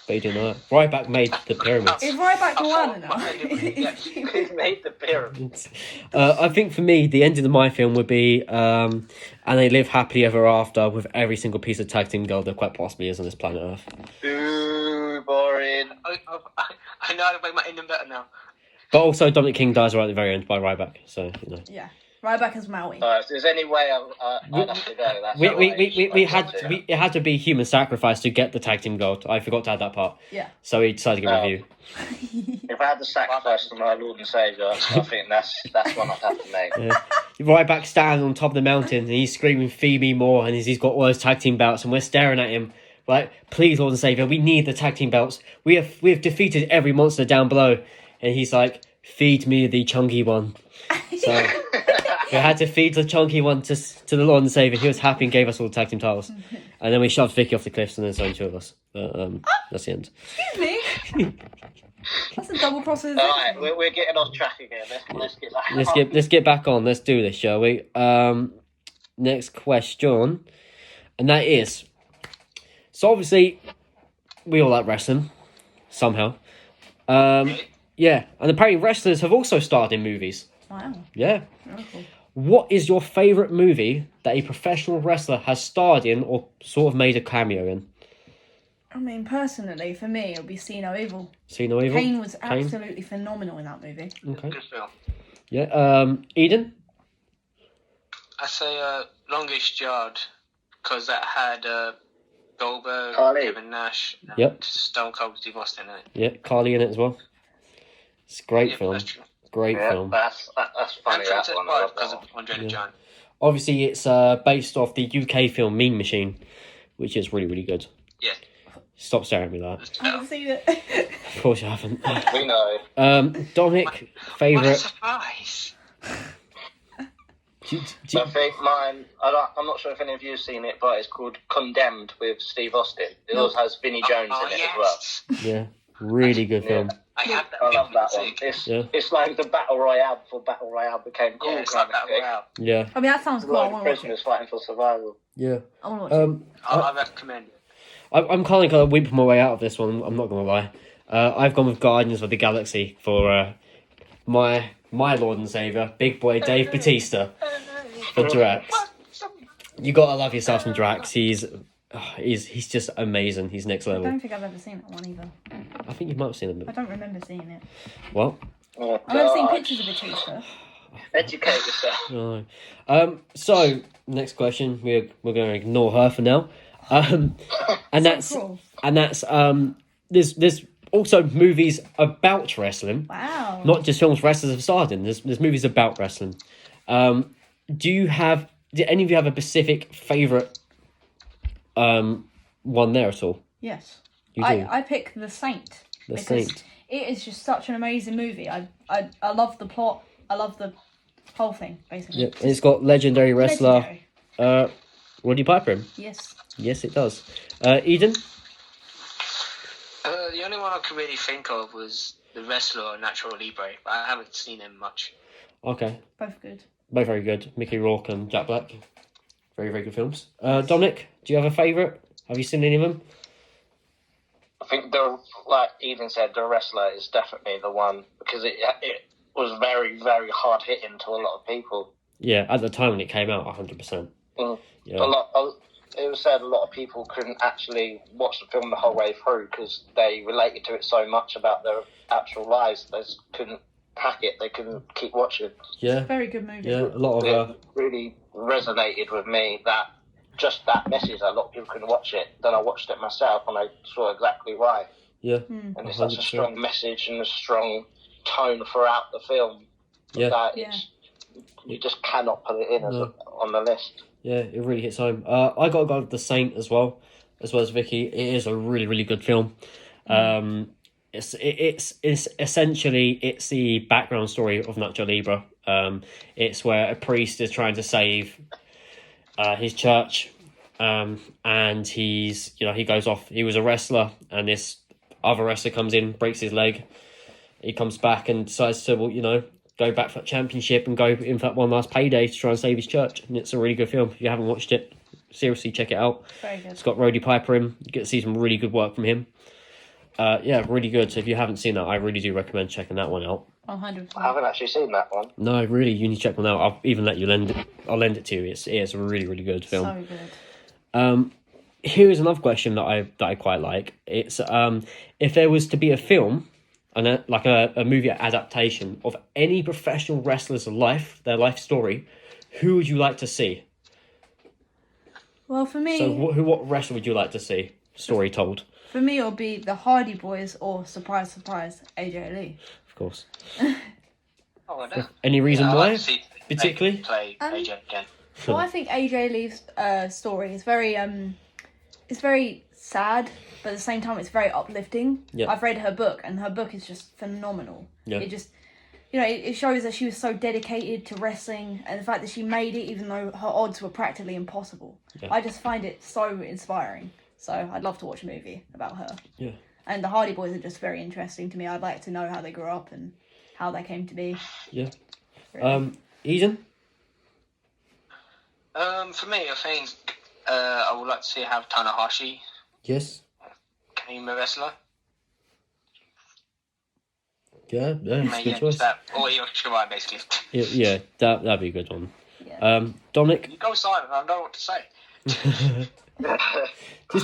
But you didn't know that. Ryback made the pyramids. Is Ryback one enough? He made the pyramids. I think for me, the end of my film would be and they live happily ever after with every single piece of tag team gold there quite possibly is on this planet Earth. Ooh, boring. I know how to make my ending better now. But also, Dominic King dies right at the very end by Ryback, so, you know. Yeah. Ryback as Maui. If there's any way I'd have to go, that's it had to be human sacrifice to get the tag team gold. I forgot to add that part. Yeah. So we decided to give a review. If I had to sacrifice to my Lord and Saviour, I think that's one I'd have to make. Yeah. Ryback standing on top of the mountain and he's screaming, "Feed me more," and he's got all those tag team belts and we're staring at him. Like, please, Lord and Saviour, we need the tag team belts. We have defeated every monster down below. And he's like, "Feed me the chunky one." So we had to feed the chunky one to the Lord and Saviour. He was happy and gave us all the tag team titles. And then we shoved Vicky off the cliffs and then so two of us. That's the end. Excuse me. That's a double process. All right, we're getting off track again. Let's get back on. Let's do this, shall we? Next question, and that is. So obviously, we all like wrestling, somehow. Yeah, and apparently wrestlers have also starred in movies. Wow. Yeah. Very cool. What is your favourite movie that a professional wrestler has starred in or sort of made a cameo in? I mean, personally, for me, it would be See No Evil. See No Evil? Kane was absolutely phenomenal in that movie. Okay. Good film. Yeah. Eden? I say Longest Yard, because that had Goldberg, Kevin Nash, and Stone Cold Steve Austin in it. Yeah, Carly in it as well. It's a great film. Great film. That's funny. That's one because of Andre the Giant. Obviously, it's based off the UK film Mean Machine, which is really, really good. Yeah. Stop staring at me like that. I haven't seen it. Of course you haven't. We know. Dominic, favourite. What a surprise! I think mine. I'm not sure if any of you have seen it, but it's called Condemned with Steve Austin. It also has Vinnie Jones in it as well. Yeah, really good film. I love that one. It's like the Battle Royale before Battle Royale became cool. Yeah, it's like Battle Royale. Yeah. I mean, that sounds cool. I want to watch prisoners it. fighting for survival. Yeah. I want to watch it. I recommend it. I'm kind of going to whip my way out of this one. I'm not going to lie. I've gone with Guardians of the Galaxy for my Lord and Saviour, big boy Dave Bautista for Drax. You gotta love yourself some Drax. He's just amazing. He's next level. I don't think I've ever seen that one either. I think you might have seen him. I don't remember seeing it. Well, I've never seen pictures of Batista. Educate yourself. No. So next question, we're going to ignore her for now. And that's there's also movies about wrestling. Wow. Not just films wrestlers have starred in. There's movies about wrestling. Did any of you have a specific favourite one there at all? Yes. You do? I pick The Saint. The because Saint. It is just such an amazing movie. I love the plot. I love the whole thing, basically. Yeah, and it's got legendary wrestler Roddy Piper in. Yes. Yes, it does. Eden? The only one I could really think of was the wrestler Natural Libre, but I haven't seen him much. Okay. Both good. Both very good. Mickey Rourke and Jack Black. Very, very good films. Dominic, do you have a favourite? Have you seen any of them? I think like Eden said, the wrestler is definitely the one because it was very, very hard hitting to a lot of people. Yeah, at the time when it came out, 100%. Yeah. It was said a lot of people couldn't actually watch the film the whole way through because they related to it so much about their actual lives. They just couldn't hack it. They couldn't keep watching. Yeah. Very good movie. Yeah, a lot of... really resonated with me, that just that message, a lot of people couldn't watch it. Then I watched it myself and I saw exactly why. Yeah. And it's 100%. such a strong message and a strong tone throughout the film. Yeah. That you just cannot put it in on the list. Yeah, it really hits home. I got to go with The Saint as well as Vicky. It is a really, really good film. It's essentially the background story of Nacho Libre. It's where a priest is trying to save his church, and he goes off. He was a wrestler, and this other wrestler comes in, breaks his leg. He comes back and decides to go back for that championship and go in for that one last payday to try and save his church. And it's a really good film. If you haven't watched it, seriously check it out. Very good. It's got Roddy Piper in. You get to see some really good work from him. Really good. So if you haven't seen that, I really do recommend checking that one out. 100%. I haven't actually seen that one. No, really, you need to check one out. I'll even let you lend it. I'll lend it to you. It's a really, really good film. So good. Here is another question that I quite like. It's if there was to be a film, and like a movie adaptation of any professional wrestler's life, their life story, who would you like to see? Well, for me... So what wrestler would you like to see story told? For me, it'll be the Hardy Boys or, surprise, surprise, AJ Lee. Of course. Oh, no. Any reason why, I'd like to see particularly? play AJ again. Well, I think AJ Lee's story is very it's very sad, but at the same time it's very uplifting. Yeah. I've read her book, and her book is just phenomenal. Yeah. It just, it shows that she was so dedicated to wrestling, and the fact that she made it even though her odds were practically impossible. Yeah. I just find it so inspiring. So I'd love to watch a movie about her. Yeah. And the Hardy Boys are just very interesting to me. I'd like to know how they grew up and how they came to be. Yeah. Really. Eden? For me, I think I would like to see how Tanahashi Yes. became a wrestler. Yeah, it's a good choice. Or Io Shirai, basically. Yeah, that'd be a good one. Yeah. Dominic? You go silent, I don't know what to say.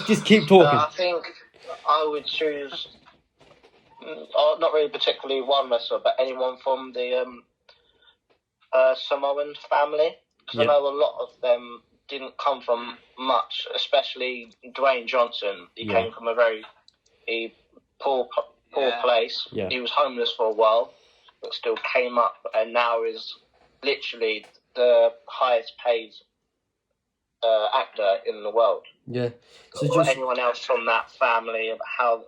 just keep talking. I think I would choose, not really particularly one wrestler, but anyone from the Samoan family. Because I know a lot of them didn't come from much, especially Dwayne Johnson. He came from a very poor place. Yeah. He was homeless for a while, but still came up, and now is literally the highest paid actor in the world. Yeah. So Or anyone else from that family, how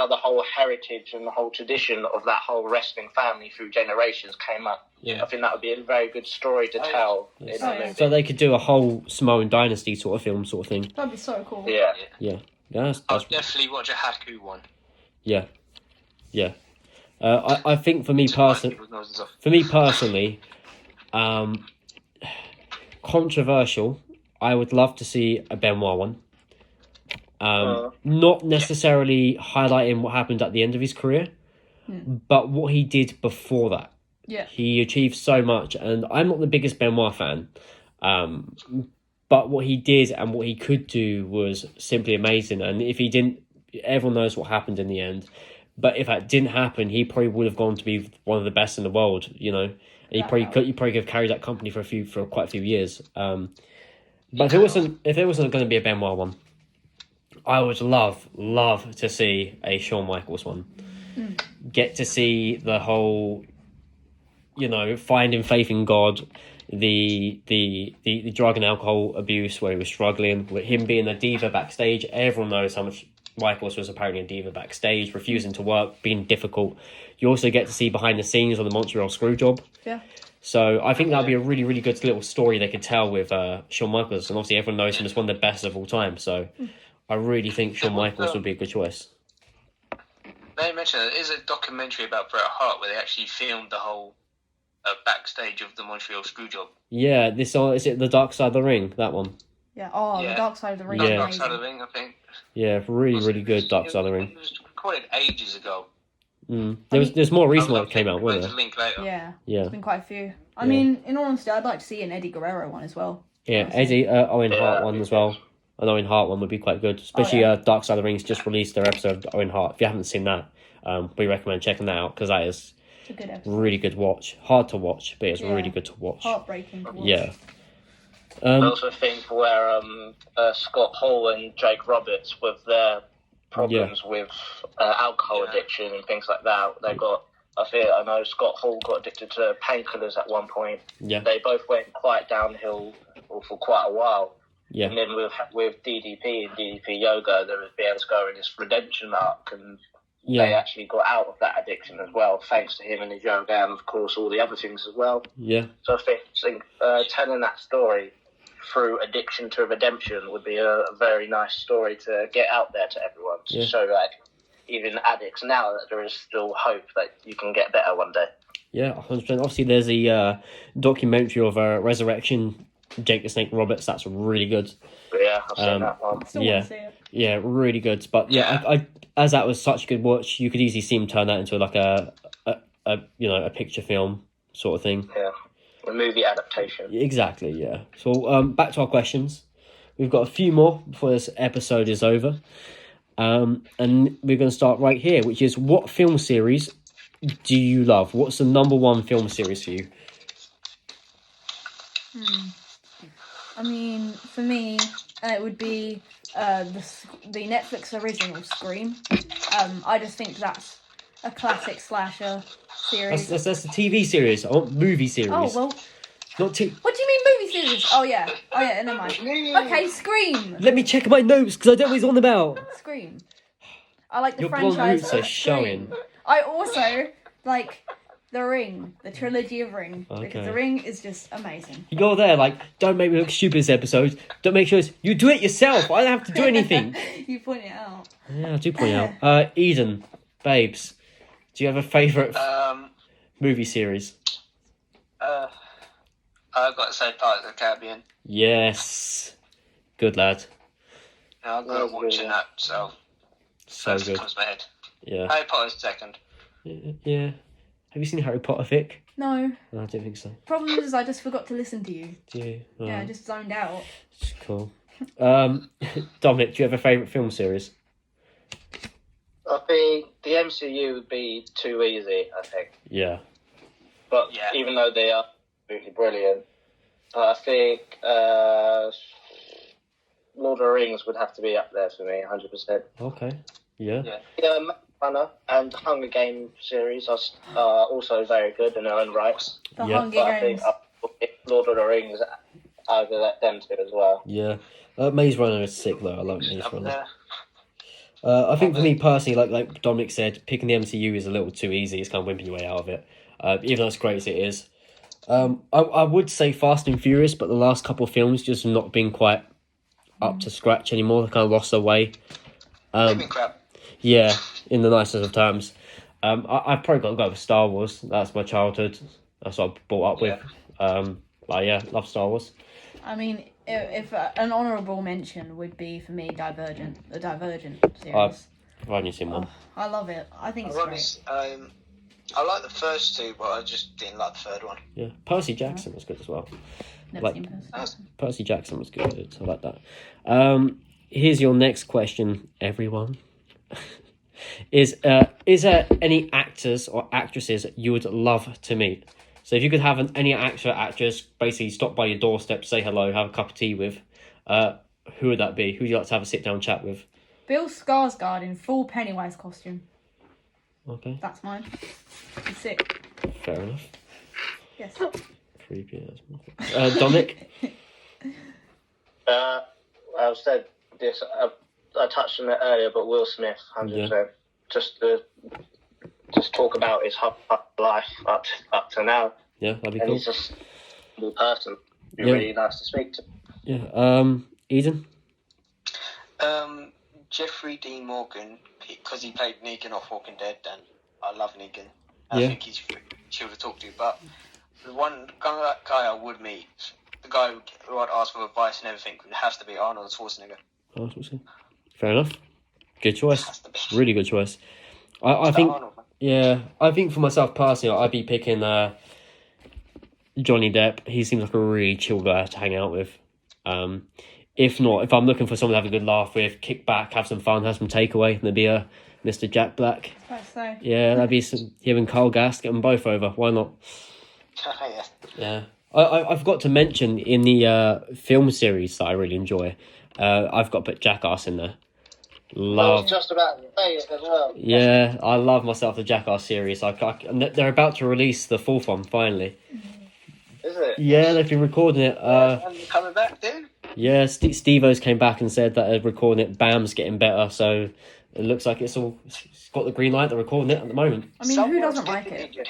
the whole heritage and the whole tradition of that whole wrestling family through generations came up. Yeah. I think that would be a very good story to tell in the movie. So they could do a whole Samoan dynasty sort of film, sort of thing. That'd be so cool. Yeah. Yeah. That's I'll definitely watch a Haku one. yeah. I think for me personally, controversial. I would love to see a Benoit one. Not necessarily highlighting what happened at the end of his career, but what he did before that. Yeah. He achieved so much, and I'm not the biggest Benoit fan, but what he did and what he could do was simply amazing. And if he didn't, everyone knows what happened in the end. But if that didn't happen, he probably would have gone to be one of the best in the world, And he probably could have carried that company for quite a few years. But if there wasn't going to be a Benoit one, I would love to see a Shawn Michaels one. Get to see the whole, finding faith in God, the drug and alcohol abuse where he was struggling, with him being a diva backstage. Everyone knows how much Michaels was apparently a diva backstage, refusing to work, being difficult. You also get to see behind the scenes on the Montreal Screwjob. Yeah. So I think that'd be a really, really good little story they could tell with Shawn Michaels, and obviously everyone knows him as one of the best of all time. So I really think Shawn Michaels would be a good choice. They mentioned there is a documentary about Bret Hart where they actually filmed the whole backstage of the Montreal Screwjob. Yeah, is it The Dark Side of the Ring? That one. Yeah. Oh, The Dark Side of the Ring. Yeah. Dark Side of the Ring, I think. Yeah, really, really good Dark Side of the Ring. It was recorded ages ago. There's more recent one that came out, wasn't There's there? a link later. Yeah. Yeah. There's been quite a few. I mean, in all honesty, I'd like to see an Eddie Guerrero one as well. Yeah, Eddie, Owen Hart one as well. An Owen Hart one would be quite good. Especially Dark Side of the Rings just released their episode of Owen Hart. If you haven't seen that, we recommend checking that out because that is It's a good episode. really good watch. Hard to watch, but it's really good to watch. Heartbreaking to watch. Yeah. I also think where Scott Hall and Jake Roberts with their problems with alcohol addiction and things like that, they got. I know Scott Hall got addicted to painkillers at one point. Yeah. They both went quite downhill for quite a while. Yeah. And then with DDP and DDP Yoga, they was able to go in this redemption arc, and they actually got out of that addiction as well, thanks to him and his yoga, and of course all the other things as well. Yeah. So I think telling that story through addiction to redemption would be a very nice story to get out there to everyone, to show like even addicts now that there is still hope that you can get better one day. Yeah, 100%. Obviously, there's a documentary of Resurrection, Jake the Snake Roberts. That's really good. Yeah, I've seen that one. Still want to see it. Yeah, really good. But I as that was such a good watch, you could easily see him turn that into like a picture film sort of thing. Yeah, a movie adaptation. Exactly. Yeah. So back to our questions. We've got a few more before this episode is over. And we're going to start right here, which is, what film series do you love? What's the number one film series for you? I mean, for me, it would be the Netflix original Scream. I just think that's a classic slasher series. That's the TV series. I want movie series. Oh, well... Not too... What do you mean movie series? Oh, yeah, never mind. Okay, Scream. Let me check my notes, because I don't know what he's on about. Scream. I like the Your franchise. blonde roots are of showing. Scream. I also like The Ring, the trilogy of Ring, because The Ring is just amazing. You go there, like, don't make me look stupid this episode. Don't make sure you do it yourself. I don't have to do anything. You point it out. Yeah, I do point it out. Eden, babes, do you have a favourite movie series? I've got to say Pirates of the Caribbean. Yes. Good lad. Yeah, I've got watching that, so first good. comes to my head. Yeah. Harry Potter's second. Yeah. Have you seen Harry Potter, Vic? No. No, I don't think so. Problem is, I just forgot to listen to you. Do you? Oh. Yeah, I just zoned out. It's cool. Dominic, do you have a favourite film series? I think the MCU would be too easy, I think. Yeah. But even though they are absolutely brilliant, I think Lord of the Rings would have to be up there for me, 100%. Okay. Yeah. Yeah, Runner and Hunger Games series are also very good in their own rights. The Hunger Games. I think Lord of the Rings, I would let them to as well. Yeah. Maze Runner is sick though. I love Maze Runner. I think for me personally, like Dominic said, picking the MCU is a little too easy. It's kind of wimping your way out of it, even though it's great as it is. I would say Fast and Furious, but the last couple of films just not been quite up to scratch anymore. They kind of lost their way. They've been crap. Yeah, in the nicest of terms. I've probably got to go with Star Wars. That's my childhood. That's what I brought up with. But yeah, love Star Wars. I mean, if an honourable mention would be for me Divergent, the Divergent series. I've only seen one. I love it. I think it's great. I like the first two, but I just didn't like the third one. Yeah, Percy Jackson was good as well. Never seen Percy Jackson. Percy Jackson was good. I like that. Here's your next question, everyone. Is there any actors or actresses you would love to meet? So if you could have any actor or actress basically stop by your doorstep, say hello, have a cup of tea with, who would that be? Who would you like to have a sit-down chat with? Bill Skarsgård in full Pennywise costume. Okay. That's mine. He's sick. Fair enough. Yes. Creepy. Dominic? I've said this, I touched on it earlier, but Will Smith, 100%. Yeah. Just talk about his life up to now. Yeah, that'd be and cool. He's just a cool person. Be really nice to speak to. Yeah. Eden? Jeffrey Dean Morgan, because he played Negan off Walking Dead, and I love Negan. I think he's chill to talk to. But the one guy I would meet, the guy who I'd ask for advice and everything, has to be Arnold Schwarzenegger. Fair enough. Good choice. Really good choice. I think. Arnold, I think for myself personally, I'd be picking Johnny Depp. He seems like a really chill guy to hang out with. If not, if I'm looking for someone to have a good laugh with, kick back, have some fun, have some takeaway, there'd be a Mr. Jack Black. Yeah, that'd be him and Carl Gass. Get them both over. Why not? Yeah. I've got to mention in the film series that I really enjoy, I've got to put Jackass in there. I was just about to say it as well. Yeah, I love myself the Jackass series. They're about to release the fourth one finally. Is it? Yeah, they've been recording it. And coming back then? Yeah, Steve-O's came back and said that they're recording it. Bam's getting better, so it looks like it's got the green light. They're recording it at the moment. I mean, who doesn't like it?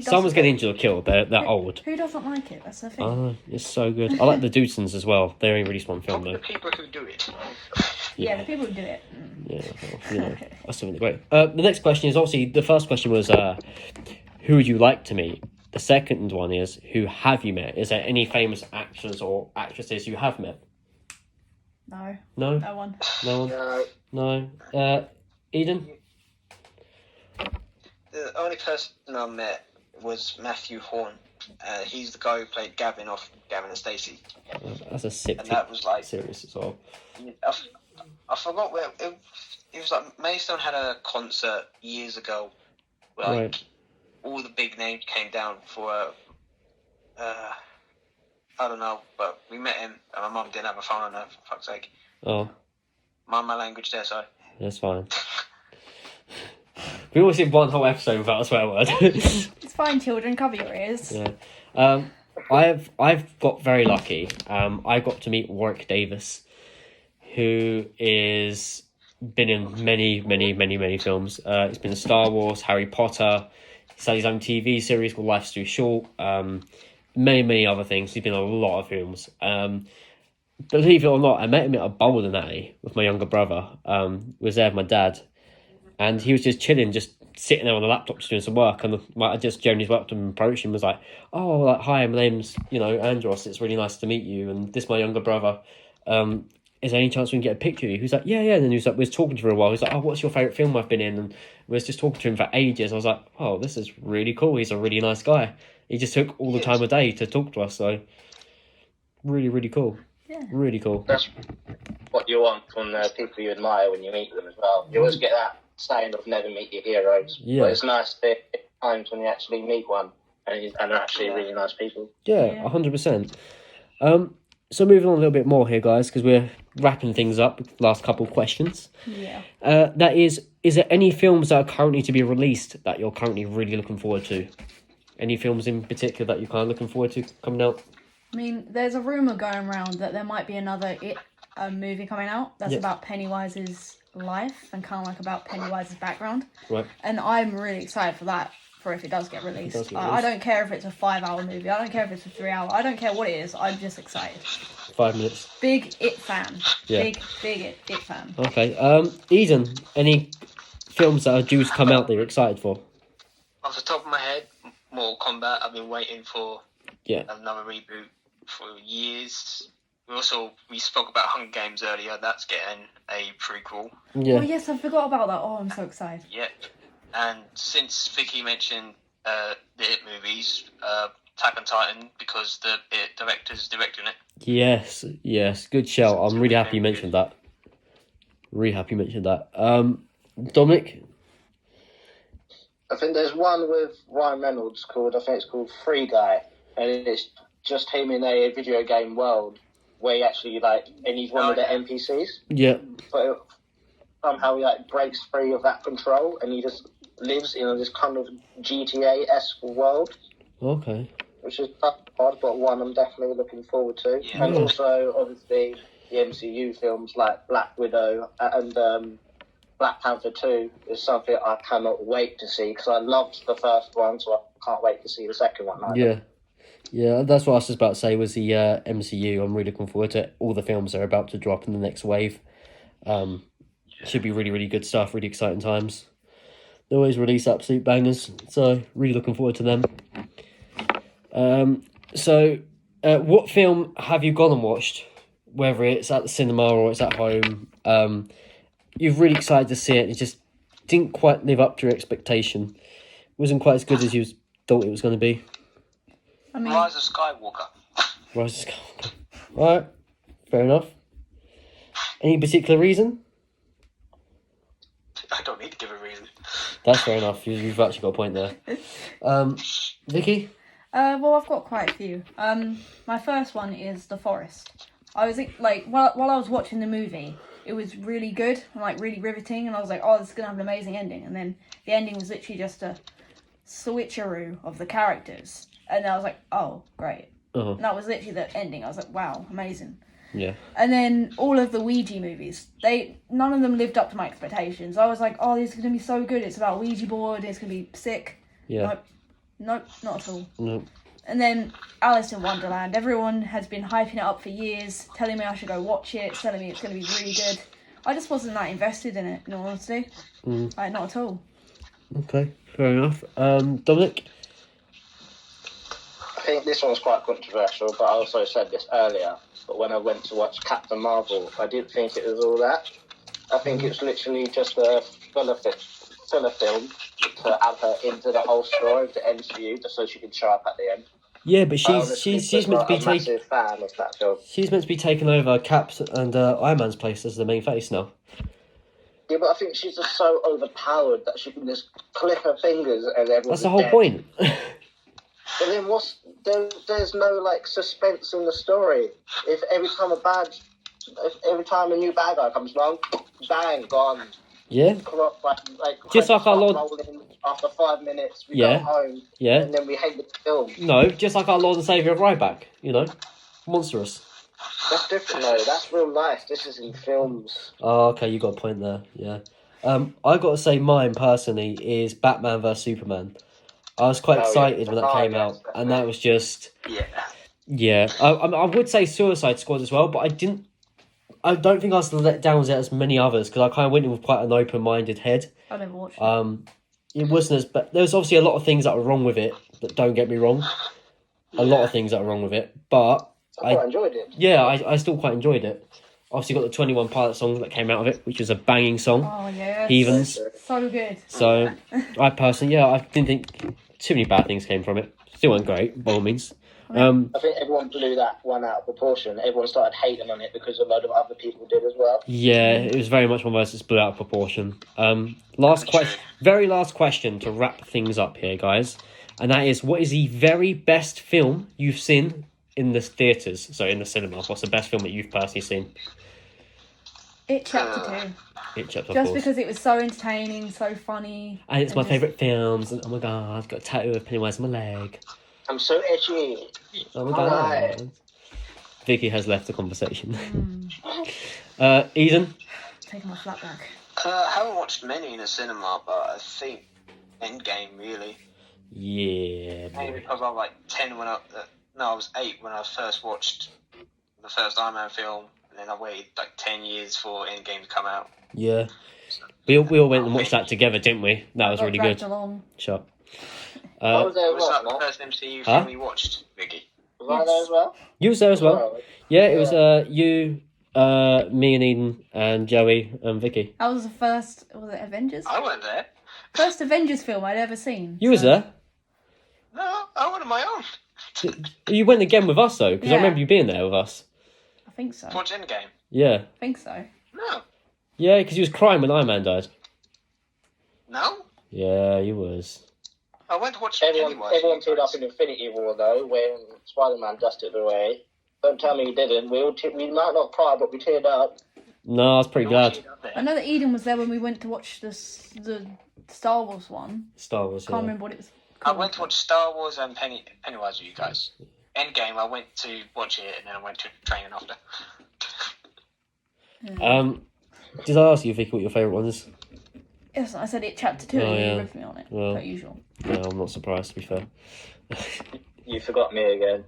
Someone's getting injured or killed. They're old. Who doesn't like it? That's the thing. Oh, it's so good. I like the Dudesons as well. They only released one film The though. people who do it. Yeah, the people who do it. Yeah, well, you know, I still think they're great. The next question is obviously the first question was who would you like to meet? The second one is who have you met? Is there any famous actors or actresses you have met? No. No. No one. No one. No. Eden. The only person I met was Matthew Horn. He's the guy who played Gavin off Gavin and Stacey. That's a sick. And that was like series as well. I forgot where it was. Like Maidstone had a concert years ago, where like Right. all the big names came down for I don't know, but we met him, and my mum didn't have a phone on her. For fuck's sake, Oh, mind my language there, sorry. that's fine. We always did one whole episode without a swear word. It's fine, children. Cover your ears. Yeah. I've got very lucky. I got to meet Warwick Davis, who is been in many films. He's been in Star Wars, Harry Potter. He's had his own TV series called Life's Too Short. Many other things. He's been in a lot of films. Believe it or not, I met him at a bowling alley with my younger brother. Was there with my dad, and he was just chilling, just sitting there on the laptop, just doing some work. And I just generally went up to him and approached him, and was like, "Oh, like hi, my name's Andros. It's really nice to meet you. And this is my younger brother. Is there any chance we can get a picture of you?" He was like, yeah. And then he was like, we was talking to him for a while. He was like, "Oh, what's your favourite film I've been in?" And we was just talking to him for ages. I was like, "Oh, this is really cool. He's a really nice guy." He just took all the time of day to talk to us. So really cool. Yeah. Really cool. That's what you want from the people you admire when you meet them as well. You always get that saying of never meet your heroes. Yeah. But it's nice to times when you actually meet one and they're actually really nice people. Yeah, 100%. So moving on a little bit more here, guys, because we're wrapping things up. Last couple of questions. Yeah. That is there any films that are currently to be released that you're currently really looking forward to? Any films in particular that you're kind of looking forward to coming out? I mean, there's a rumour going around that there might be another movie coming out that's about Pennywise's life and kind of like about Pennywise's background. Right. And I'm really excited for that, for if it does get released. I don't care if it's a 5-hour movie. I don't care if it's a 3-hour. I don't care what it is. I'm just excited. 5 minutes. Big It fan. Yeah. Big It fan. Okay. Eden, any films that are due to come out that you're excited for? Off the top of my head, Mortal Kombat. I've been waiting for Yeah. another reboot for years. We spoke about Hunger Games earlier. That's getting a prequel. Yeah. Oh, yes, I forgot about that. Oh, I'm so excited. Yep. And since Vicky mentioned the It movies, Attack on Titan, because the It director's directing it. Yes. Good shout. I'm really happy you mentioned that. Dominic? I think there's one with Ryan Reynolds called Free Guy, and it's just him in a video game world where he actually and he's one of the NPCs. Yeah. But somehow he breaks free of that control, and he just lives in this kind of GTA-esque world. Okay. Which is hard, but one I'm definitely looking forward to. Yeah. And also, obviously, the MCU films like Black Widow and Black Panther 2 is something I cannot wait to see, because I loved the first one, so I can't wait to see the second one either. Yeah, that's what I was just about to say was the MCU. I'm really looking forward to all the films that are about to drop in the next wave. Should be really good stuff, really exciting times. They always release absolute bangers, so really looking forward to them. What film have you gone and watched, whether it's at the cinema or it's at home? You're really excited to see it. It just didn't quite live up to your expectation. Wasn't quite as good as you thought it was going to be. I mean, Rise of Skywalker. Rise of Skywalker. Alright, fair enough. Any particular reason? I don't need to give a reason. That's fair enough. You've actually got a point there. Vicky? Well, I've got quite a few. My first one is The Forest. I was like, while I was watching the movie, it was really good and like really riveting, and I was like, oh, this is gonna have an amazing ending. And then the ending was literally just a switcheroo of the characters, and I was like, oh, great. Uh-huh. And that was literally the ending. I was like, wow, amazing. Yeah. And then all of the Ouija movies, none of them lived up to my expectations. I was like, oh, this is going to be so good. It's about a Ouija board. It's going to be sick. Yeah. Nope, not at all. Nope. And then Alice in Wonderland. Everyone has been hyping it up for years, telling me I should go watch it, telling me it's going to be really good. I just wasn't that invested in it, in all honesty. Like, not at all. Okay, fair enough. Dominic? I think this one's quite controversial, but I also said this earlier. But when I went to watch Captain Marvel, I didn't think it was all that. I think it's literally just a filler film to add her into the whole story of the MCU, just so she can show up at the end. Yeah, but she's meant to be massive fan of that film. She's meant to be taking over Cap's and Iron Man's place as the main face now. Yeah, but I think she's just so overpowered that she can just click her fingers and everyone's That's the whole dead. point. But then there's no like suspense in the story. If every time a new bad guy comes along, bang, gone. Yeah. Just like our Lord. After 5 minutes, we Yeah. go home. Yeah. And then we hate the film. No, just like our Lord and Saviour of Ryback, you know? Monstrous. That's different though. That's real life. This is in films. Oh, okay, you got a point there, yeah. I got to say mine, personally, is Batman vs Superman. I was quite excited when that came out, and that was just... Yeah. Yeah. I would say Suicide Squad as well, but I don't think I was let down as many others, because I kind of went in with quite an open-minded head. I never watched it. It wasn't as... But there was obviously a lot of things that were wrong with it, but don't get me wrong. A lot of things that were wrong with it, but... I quite enjoyed it. Yeah, I still quite enjoyed it. Obviously got the 21 Pilot song that came out of it, which was a banging song. Oh, yes. Heathens. So good. So, I personally, I didn't think too many bad things came from it. Still weren't great, by all means. I think everyone blew that one out of proportion. Everyone started hating on it because a load of other people did as well. Yeah, it was very much one of those that blew out of proportion. Very last question to wrap things up here, guys. And that is, what is the very best film you've seen in the theatres, so in the cinema? What's the best film that you've personally seen? It Chapter 2. It Chapter, Just because it was so entertaining, so funny. And it's my favourite films, and oh my god, I've got a tattoo of Pennywise on my leg. I'm so edgy. Oh my god. Right. Vicky has left the conversation. Eden? Taking my flat back. I haven't watched many in the cinema, but I think Endgame, really. Yeah. Maybe because I was like 10 when I was 8 when I first watched the first Iron Man film, and then I waited like 10 years for Endgame to come out. Yeah. We all went and watched that together, didn't we? That was really good. Along. Sure. Was that the first MCU film you watched, Vicky? Was I there as well? You was there as well. Yeah, it was you, me and Eden, and Joey and Vicky. That was the first, was it Avengers? I wasn't there. First Avengers film I'd ever seen. You was there? No, I went on my own. You went again with us, though, because I Yeah. remember you being there with us. I think so. Watch Endgame. Yeah. I think so. No. Yeah, because you was crying when Iron Man died. No? Yeah, you was. I went to watch Everyone Pennywise. teared up in Infinity War though, when Spider-Man dusted away. Don't tell me you didn't. We might not cry, but we teared up. No, I was pretty glad. I know that Eden was there when we went to watch the Star Wars one. Star Wars, Can't yeah. remember what it was I called. went to watch Star Wars and Pennywise with you guys. Endgame, I went to watch it and then I went to training after. Did I ask you, Vicky, what your favourite one is? Yes, I said it Chapter 2 Oh, and yeah. you riffed me on it, Well. like usual. No, I'm not surprised, to be fair. You forgot me again.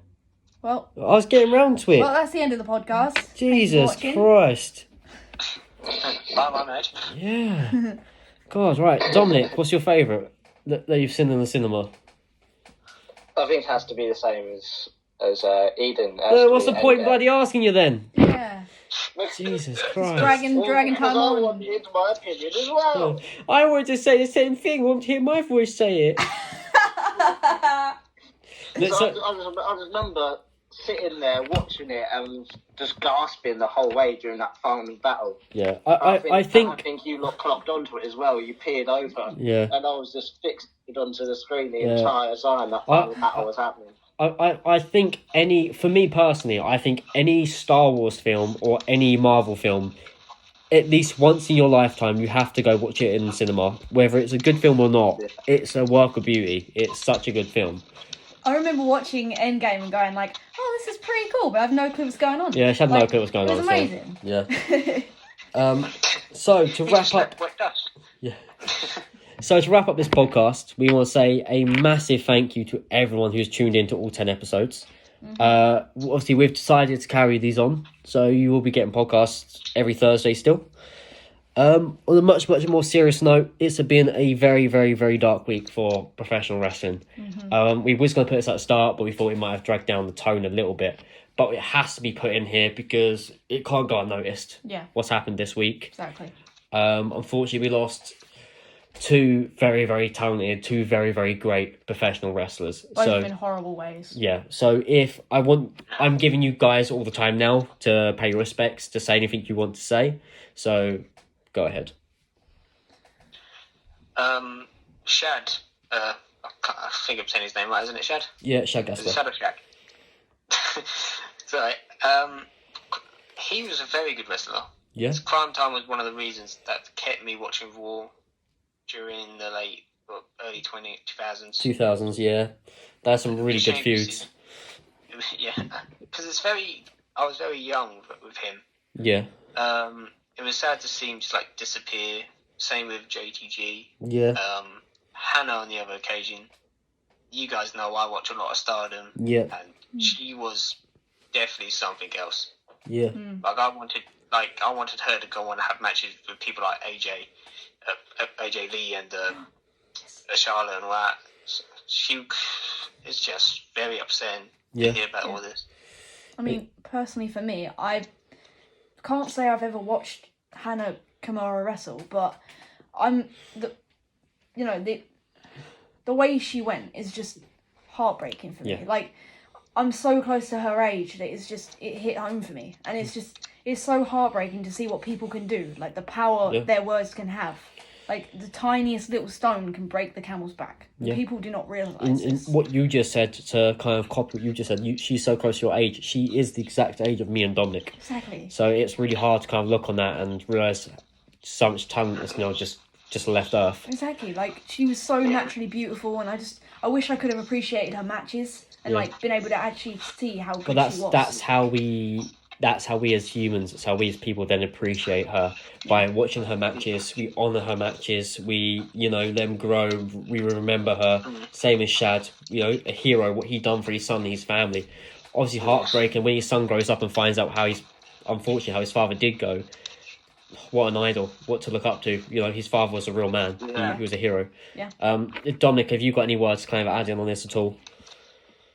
Well, I was getting round to it. that's the end of the podcast. Thanks for Jesus watching. Christ. Bye, my mate. Yeah. God, right. Dominic, what's your favourite that you've seen in the cinema? I think it has to be the same as Eden. What's the point in bloody asking you then? Yeah. Jesus Christ. Dragging time because I on. wanted my opinion as well. I wanted to say the same thing. I want to hear my voice say it. I remember sitting there watching it and just gasping the whole way during that final battle. Yeah, I think you lot clocked onto it as well. You peered over. Yeah. And I was just fixated onto the screen the Yeah. entire time that final battle was happening. I think for me personally, I think any Star Wars film or any Marvel film, at least once in your lifetime, you have to go watch it in the cinema. Whether it's a good film or not, it's a work of beauty. It's such a good film. I remember watching Endgame and going like, "Oh, this is pretty cool," but I have no clue what's going on. Yeah, she had no clue what's going on. It was amazing. So, yeah. So to wrap up, yeah. So to wrap up this podcast, we want to say a massive thank you to everyone who's tuned in to all 10 episodes. Obviously, we've decided to carry these on, so you will be getting podcasts every Thursday still. On a much more serious note, it's been a very, very, very dark week for professional wrestling. We was going to put this at the start, but we thought it might have dragged down the tone a little bit. But it has to be put in here because it can't go unnoticed. Yeah. What's happened this week? Exactly. Unfortunately, we lost two very, very talented, two very, very great professional wrestlers. Both in horrible ways. Yeah. So I'm giving you guys all the time now to pay your respects, to say anything you want to say. So go ahead. Shad. I think I'm saying his name right, isn't it, Shad? Yeah, Shad Gaspar. Shadow Shag. Sorry. He was a very good wrestler. Yeah. His Crime Time was one of the reasons that kept me watching Raw during the early 2000s. 2000s, yeah. There's some really good feuds. Yeah, because I was very young with him. Yeah. It was sad to see him just disappear. Same with JTG. Yeah. Hannah on the other occasion. You guys know I watch a lot of Stardom. Yeah. And she was definitely something else. Yeah. I wanted her to go on and have matches with people like AJ Lee and Charlotte and all that. It's just very upsetting to hear about all this. I mean, personally for me, I can't say I've ever watched Hannah Kimura wrestle, but the way she went is just heartbreaking for me. Yeah. I'm so close to her age that it hit home for me, and it's so heartbreaking to see what people can do, the power their words can have. The tiniest little stone can break the camel's back. Yeah. People do not realise this. What you just said, to kind of copy what you just said, she's so close to your age. She is the exact age of me and Dominic. Exactly. So it's really hard to kind of look on that and realise so much talent is now just left Earth. Exactly. She was so naturally beautiful, and I wish I could have appreciated her matches and been able to actually see how good she was. That's how we as humans, that's how we as people then appreciate her, by watching her matches. We honour her matches, we let them grow, we remember her. Same as Shad, a hero, what he done for his son and his family. Obviously heartbreaking when his son grows up and finds out how his father did go. What an idol, what to look up to. His father was a real man. Yeah. He was a hero. Yeah. Dominic, have you got any words to kind of add in on this at all?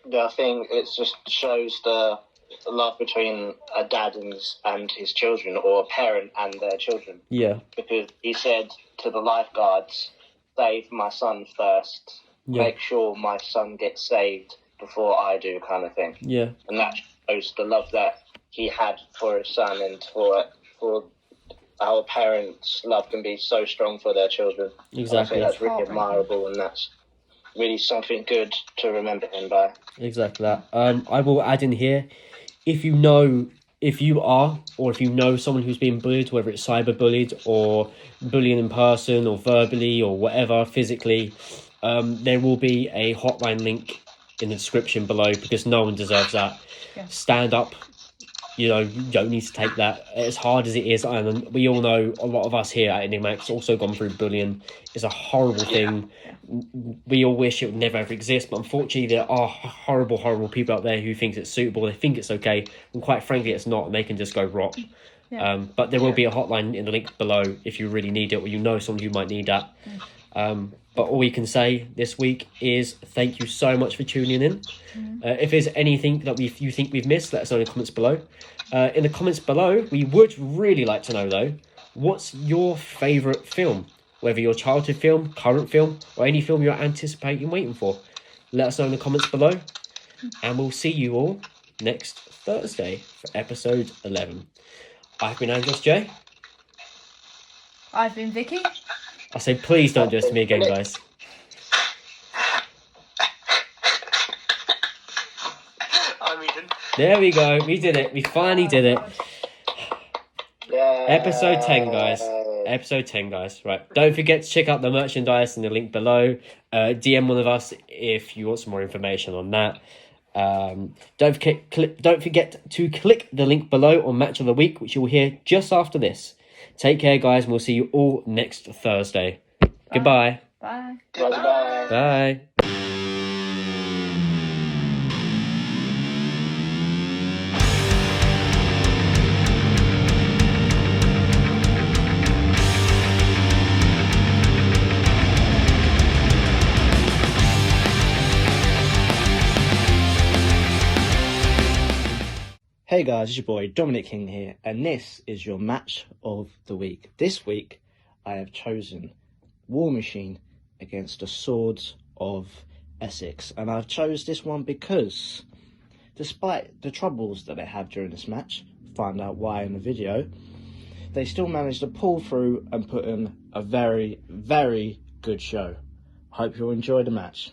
Yeah, I think it just shows the love between a dad and his children, or a parent and their children. Yeah. Because he said to the lifeguards, "Save my son first. Yeah. Make sure my son gets saved before I do," kind of thing. Yeah. And that shows the love that he had for his son, and for our parents' love can be so strong for their children. Exactly. I think that's really admirable, and that's really something good to remember him by. Exactly that. I will add in here, if you are, or if you know someone who's been bullied, whether it's cyberbullied or bullying in person or verbally or whatever, physically, there will be a hotline link in the description below, because no one deserves that. Yeah. Stand up. You don't need to take that. As hard as it is, and we all know, a lot of us here at Enigmatic also gone through bullying. It's a horrible thing. We all wish it would never ever exist, but unfortunately there are horrible, horrible people out there who think it's suitable, they think it's okay, and quite frankly it's not, and they can just go rot. Yeah. But there will be a hotline in the link below if you really need it, or someone who might need that. But all we can say this week is thank you so much for tuning in. If there's anything that you think we've missed, let us know in the comments below. In the comments below, we would really like to know, though, what's your favourite film? Whether your childhood film, current film, or any film you're anticipating waiting for. Let us know in the comments below. And we'll see you all next Thursday for episode 11. I've been Andros J. I've been Vicky. I say, please don't do this to me again, guys. I'm Eden. There we go. We did it. We finally did it. Yeah. Episode 10, guys. Episode 10, guys. Right. Don't forget to check out the merchandise in the link below. DM one of us if you want some more information on that. Don't forget to click the link below on Match of the Week, which you will hear just after this. Take care, guys, and we'll see you all next Thursday. Bye. Goodbye. Bye. Bye. Bye. Hey guys, it's your boy Dominic King here, and this is your match of the week. This week, I have chosen War Machine against the Swords of Essex, and I've chose this one because, despite the troubles that they had during this match, find out why in the video, they still managed to pull through and put in a very, very good show. Hope you'll enjoy the match.